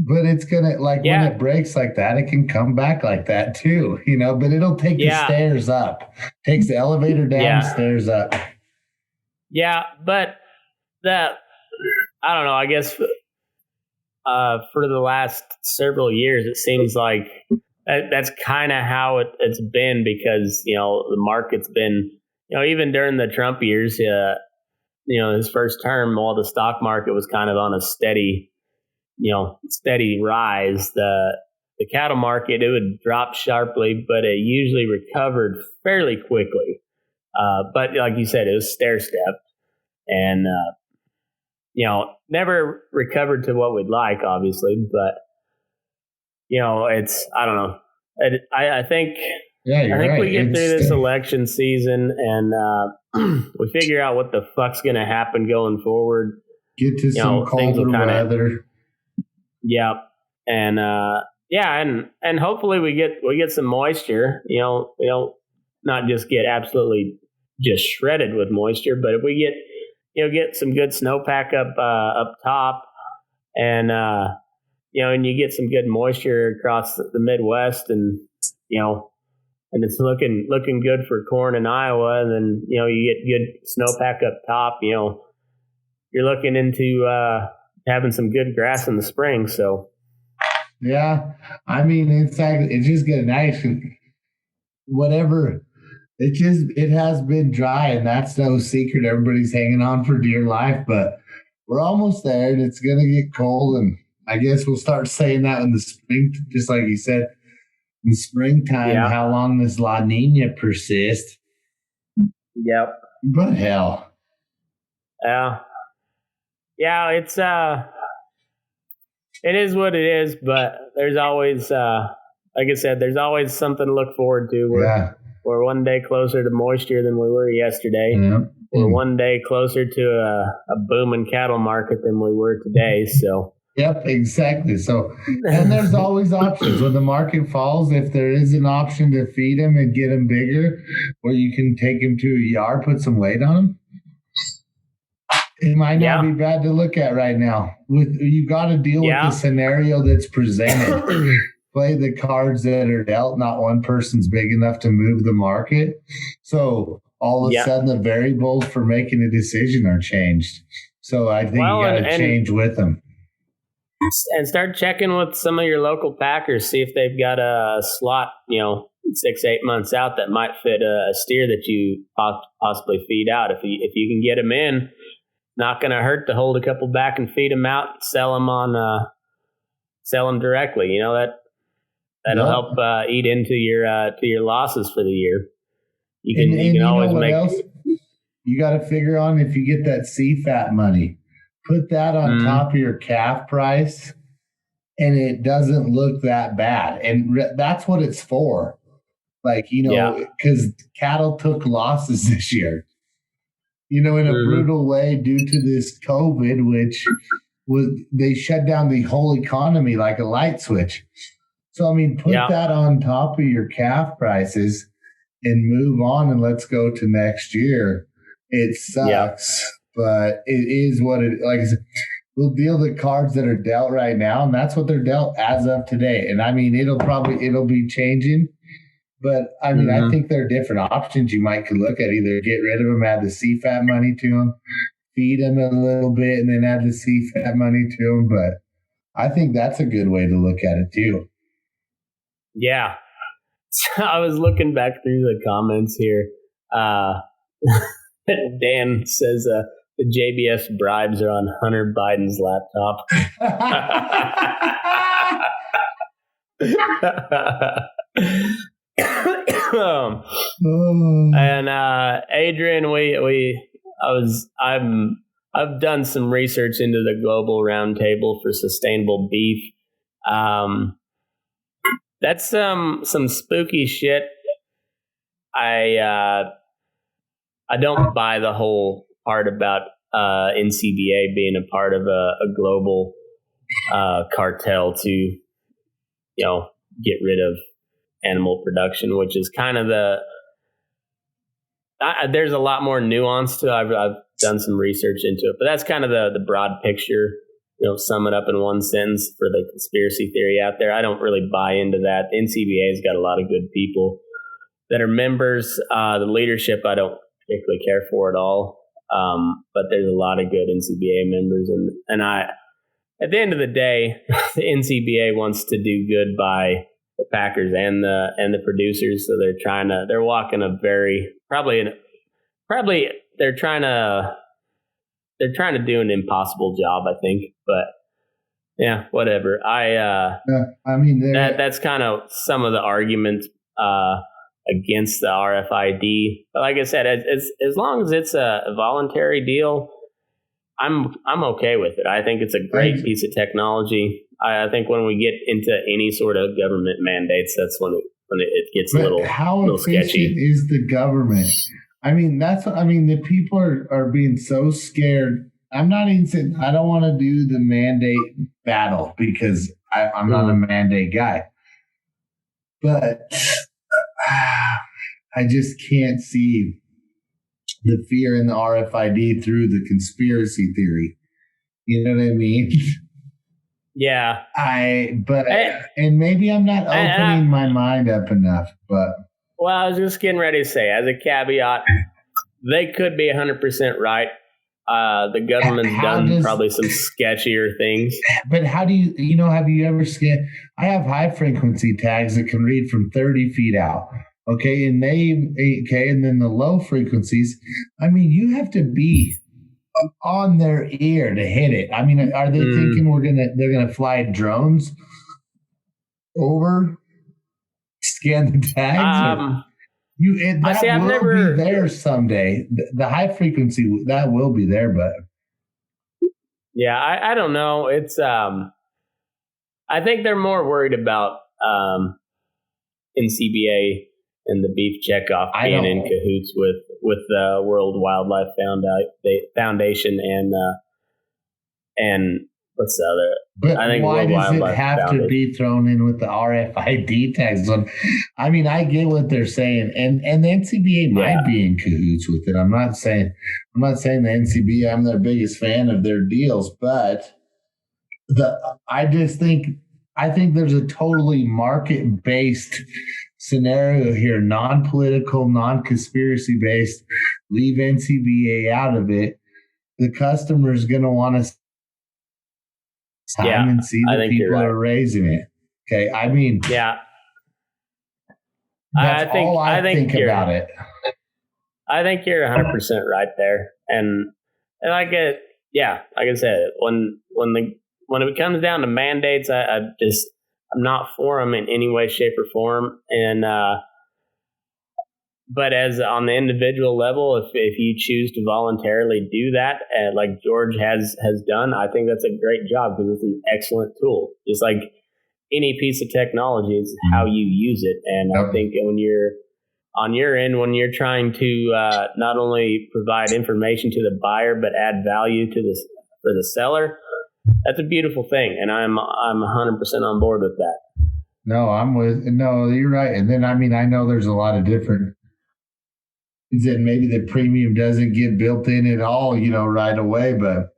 but it's gonna when it breaks like that, it can come back like that too, but it'll take the stairs up. Takes the elevator down, stairs up. Yeah, but I don't know, I guess for the last several years it seems like that's kind of how it's been, because the market's been, even during the Trump years, his first term, while the stock market was kind of on a steady rise, the cattle market, it would drop sharply, but it usually recovered fairly quickly. But like you said, it was stair-stepped, and never recovered to what we'd like, obviously. But it's, I don't know. I think we get through this election season and we figure out what the fuck's going to happen going forward. Get to some colder weather. Yeah. And and hopefully we get some moisture. We don't not just get absolutely just shredded with moisture, but if we get some good snowpack up top, and and you get some good moisture across the Midwest, and and it's looking good for corn in Iowa, and then you get good snowpack up top, you're looking into having some good grass in the spring. So yeah, I mean, it's just getting nice, and whatever. It has been dry, and that's no secret. Everybody's hanging on for dear life, but we're almost there, and it's going to get cold, and I guess we'll start saying that in the spring, just like you said, in the springtime, how long does La Nina persist? Yep. But hell. Yeah, it's it is what it is, but there's always like I said, there's always something to look forward to. We're one day closer to moisture than we were yesterday. Yeah. We're one day closer to a booming cattle market than we were today. So. Yep, exactly. So, and there's always options. When the market falls, if there is an option to feed them and get them bigger, or you can take them to a yard, put some weight on them, It might not be bad to look at right now. You got to deal with the scenario that's presented. Play the cards that are dealt. Not one person's big enough to move the market. So all of a sudden, the variables for making a decision are changed. So I think you got to change with them. And start checking with some of your local packers. See if they've got a slot, 6-8 months out that might fit a steer that you possibly feed out. If you can get them in, not going to hurt to hold a couple back and feed them out. Sell them directly. That'll help eat into your losses for the year. You can always make. Else? You got to figure on if you get that CFAT money, put that on top of your calf price, and it doesn't look that bad. And that's what it's for. Because cattle took losses this year, in a brutal way due to this COVID, which they shut down the whole economy like a light switch. So, put that on top of your calf prices and move on, and let's go to next year. It sucks, but it is what it like. We'll deal the cards that are dealt right now, and that's what they're dealt as of today. And it'll be changing. But I think there are different options you could look at. Either get rid of them, add the CFAT money to them, feed them a little bit, and then add the CFAT money to them. But I think that's a good way to look at it too. Yeah. So I was looking back through the comments here. Dan says the JBS bribes are on Hunter Biden's laptop. And Adrian, I've done some research into the Global Roundtable for Sustainable Beef. That's some spooky shit. I don't buy the whole part about NCBA being a part of a global cartel to get rid of animal production, which is kind of there's a lot more nuance to it. I've done some research into it, but that's kind of the broad picture. Sum it up in one sentence for the conspiracy theory out there. I don't really buy into that. The NCBA's got a lot of good people that are members. The leadership I don't particularly care for at all, but there's a lot of good NCBA members, and at the end of the day, the NCBA wants to do good by the packers and the producers. So they're walking a very they're trying to do an impossible job, I think. But yeah, whatever. That's kind of some of the arguments against the RFID. But like I said, as long as it's a voluntary deal, I'm okay with it. I think it's a great piece of technology. I think when we get into any sort of government mandates, that's when it gets a little sketchy. How efficient is the government? The people are being so scared. I'm not even saying I don't want to do the mandate battle because I'm not a mandate guy. But I just can't see the fear in the RFID through the conspiracy theory. You know what I mean? Yeah. And maybe I'm not opening my mind up enough, but. Well, I was just getting ready to say, as a caveat, they could be 100% right. The government's done probably some sketchier things. But how do have you ever scanned? I have high frequency tags that can read from 30 feet out. Okay. And then the low frequencies, you have to be on their ear to hit it. Are they thinking they're gonna fly drones over, scan the tags? Be there someday. The high frequency that will be there, but yeah, I don't know. It's I think they're more worried about NCBA and the beef checkoff being in cahoots with the World Wildlife Foundation and what's the other? But I think why World does it Wildlife have to Foundation. be thrown in with the RFID tags? I mean, I get what they're saying, and the NCBA might be in cahoots with it. I'm not saying the NCBA. I'm their biggest fan of their deals, but I think there's a totally market based scenario here, non-political, non-conspiracy based. Leave NCBA out of it. The customer is going to want to time and see the people are raising it. Okay, I mean, that's all I think about it. I think you're 100% right there, and like I said, when it comes down to mandates, I'm not for them in any way, shape, or form, and but as on the individual level, if you choose to voluntarily do that, like George has done, I think that's a great job because it's an excellent tool. Just like any piece of technology, it's how you use it. And I think when you're on your end, when you're trying to not only provide information to the buyer but add value to for the seller, that's a beautiful thing, and I'm 100% on board with that. No, you're right. And then I mean, I know there's a lot of different. Then maybe the premium doesn't get built in at all, right away. But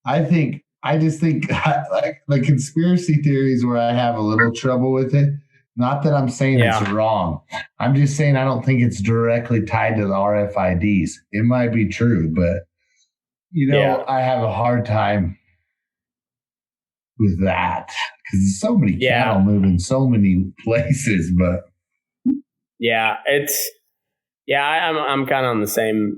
I just think like the conspiracy theories where I have a little trouble with it. Not that I'm saying it's wrong. I'm just saying I don't think it's directly tied to the RFIDs. It might be true, but I have a hard time with that because there's so many cattle moving so many places. But I'm kind of on the same.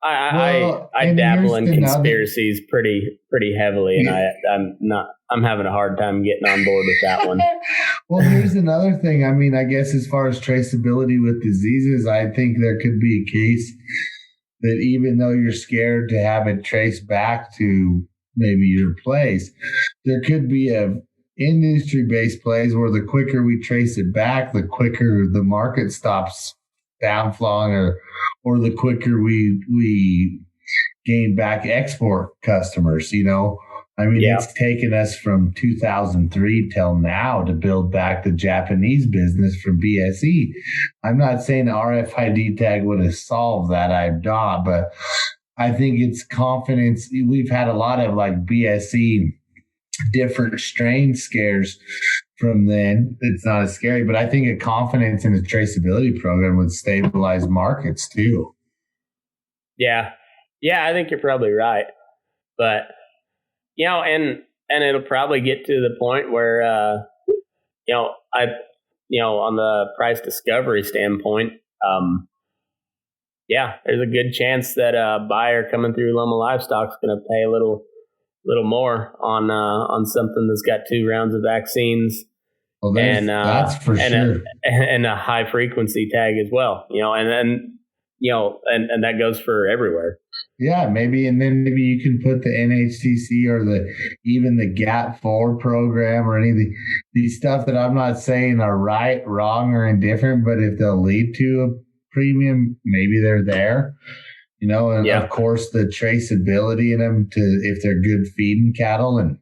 I dabble in conspiracies pretty heavily, and I'm having a hard time getting on board with that one. Well, here's another thing. I mean, I guess as far as traceability with diseases, I think there could be a case that even though you're scared to have it traced back to maybe your place, there could be a industry-based plays where the quicker we trace it back, the quicker the market stops downflowing, or the quicker we gain back export customers. I mean, it's taken us from 2003 till now to build back the Japanese business from BSE. I'm not saying the RFID tag would have solved that. I'm not, but I think it's confidence. We've had a lot of like BSE different strain scares from then. It's not as scary, but I think a confidence in a traceability program would stabilize markets too. Yeah, I think you're probably right, but and it'll probably get to the point where on the price discovery standpoint, there's a good chance that a buyer coming through Loma Livestock is going to pay a little more on something that's got 2 rounds of vaccines. Well, that's for sure. And a high frequency tag as well, and then, and that goes for everywhere. Yeah, maybe. And then maybe you can put the NHTC or even the GAP4 program or any of these stuff that I'm not saying are right, wrong, or indifferent, but if they'll lead to a premium, maybe they're there. And of course the traceability in them if they're good feeding cattle, and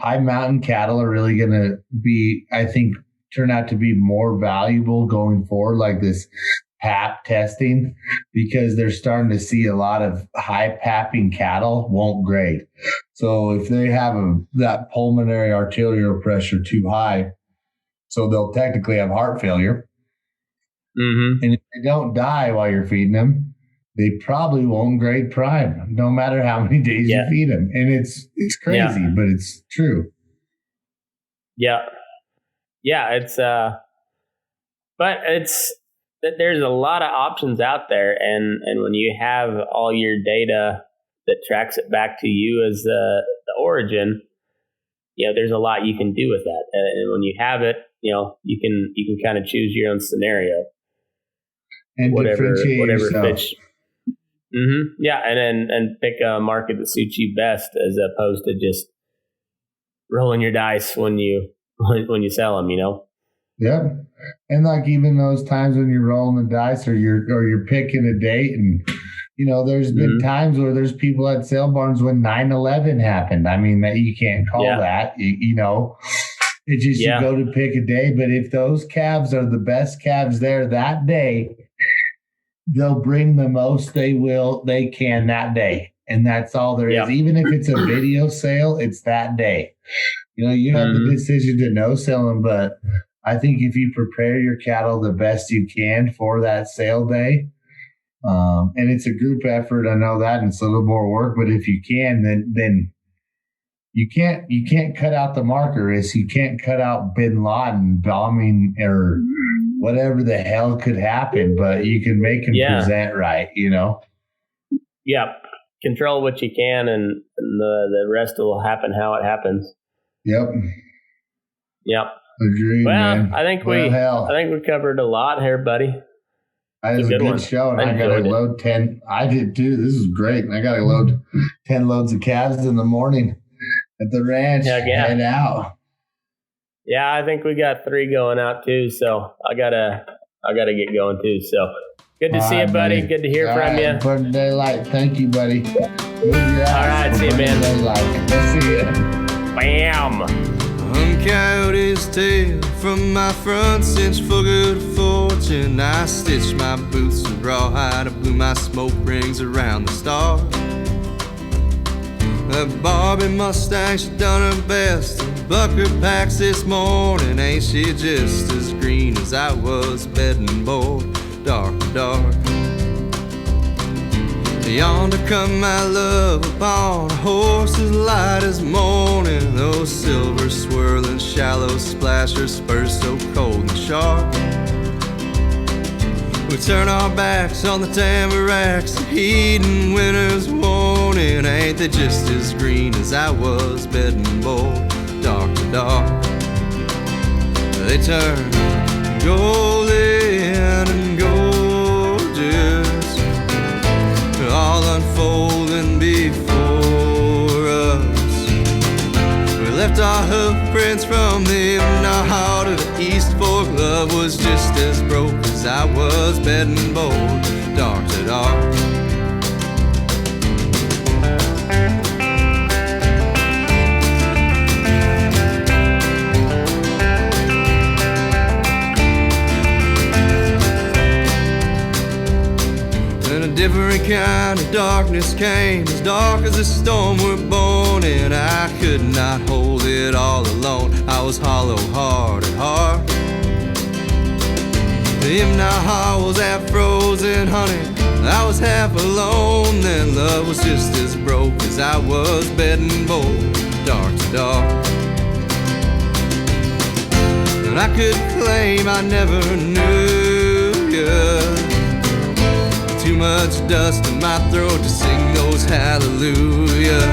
high mountain cattle are really going to be, I think, turn out to be more valuable going forward, like this PAP testing, because they're starting to see a lot of high papping cattle won't grade. So if they have that pulmonary arterial pressure too high, so they'll technically have heart failure. And if they don't die while you're feeding them, they probably won't grade prime, no matter how many days you feed them. And it's crazy, but it's true. It's but there's a lot of options out there, and when you have all your data that tracks it back to you as the origin, there's a lot you can do with that. And when you have it, you can kind of choose your own scenario and differentiate yourself. Fits. And pick a market that suits you best, as opposed to just rolling your dice when you sell them. Yep. And like even those times when you're rolling the dice or you're picking a date and There's been times where there's people at sale barns when 9/11 happened. I mean, that you can't call that, It's just you go to pick a day. But if those calves are the best calves there that day, they'll bring the most they can that day. And that's all there is. Even if it's a video sale, it's that day. You have the decision to no sell them, but I think if you prepare your cattle the best you can for that sale day, and it's a group effort, I know that, and it's a little more work, but if you can, then you can't cut out the markerists. You can't cut out Bin Laden bombing or whatever the hell could happen, but you can make them present right, Yeah. Control what you can, and the rest will happen how it happens. Yep. Agreed. Well, man. I think we covered a lot here, buddy. That was a good show, and I got to load 10. I did too. This is great. I got to load 10 loads of calves in the morning at the ranch. Head out. Yeah, I think we got 3 going out too. So I gotta get going too. So good to see you, buddy. Good to hear from you. Burn daylight. Thank you, buddy. All right, see you, man. We'll see you. Bam. Coyote's tail from my front cinch for good fortune. I stitched my boots in rawhide. I blew my smoke rings around the stars. That Barbie Mustang, she done her best to buck her packs this morning. Ain't she just as green as I was bedding board, dark to dark. Yonder come my love upon a horse as light as morning. Those silver swirling shallow splashers, spurs so cold and sharp. We turn our backs on the tamaracks, heeding winter's warning. Ain't they just as green as I was bedding board, dark to dark. They turn golden and gorgeous, all unfolding before us. We left our hoof prints from them, and our heart of the East Fork. Love was just as broke as I was bedding board, dark to dark. Different kind of darkness came, as dark as a storm we're born in. I could not hold it all alone. I was hollow heart at heart. Them now heart was half frozen, honey. I was half alone. Then love was just as broke as I was bedding board, dark to dark. And I could claim I never knew you. Too much dust in my throat to sing those hallelujahs.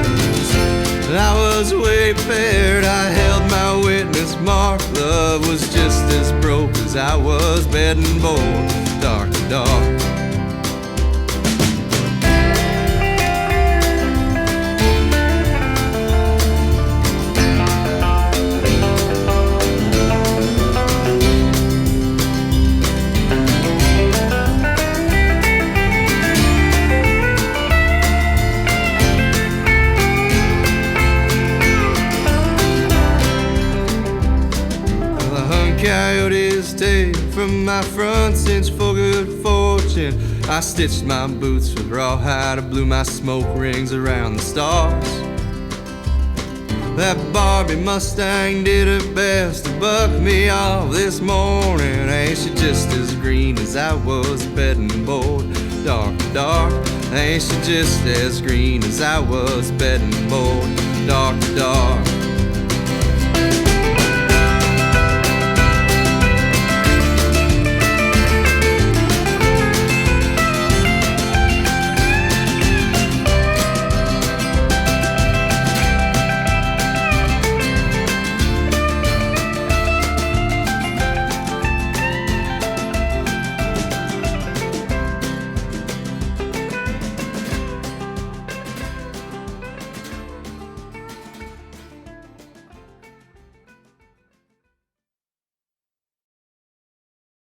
I was way prepared, I held my witness mark. Love was just as broke as I was bedding board, dark to dark. Coyote's tail from my front cinch for good fortune. I stitched my boots with rawhide. I blew my smoke rings around the stars. That Barbie Mustang did her best to buck me off this morning. Ain't she just as green as I was bedding board, dark to dark. Ain't she just as green as I was bedding board, dark to dark.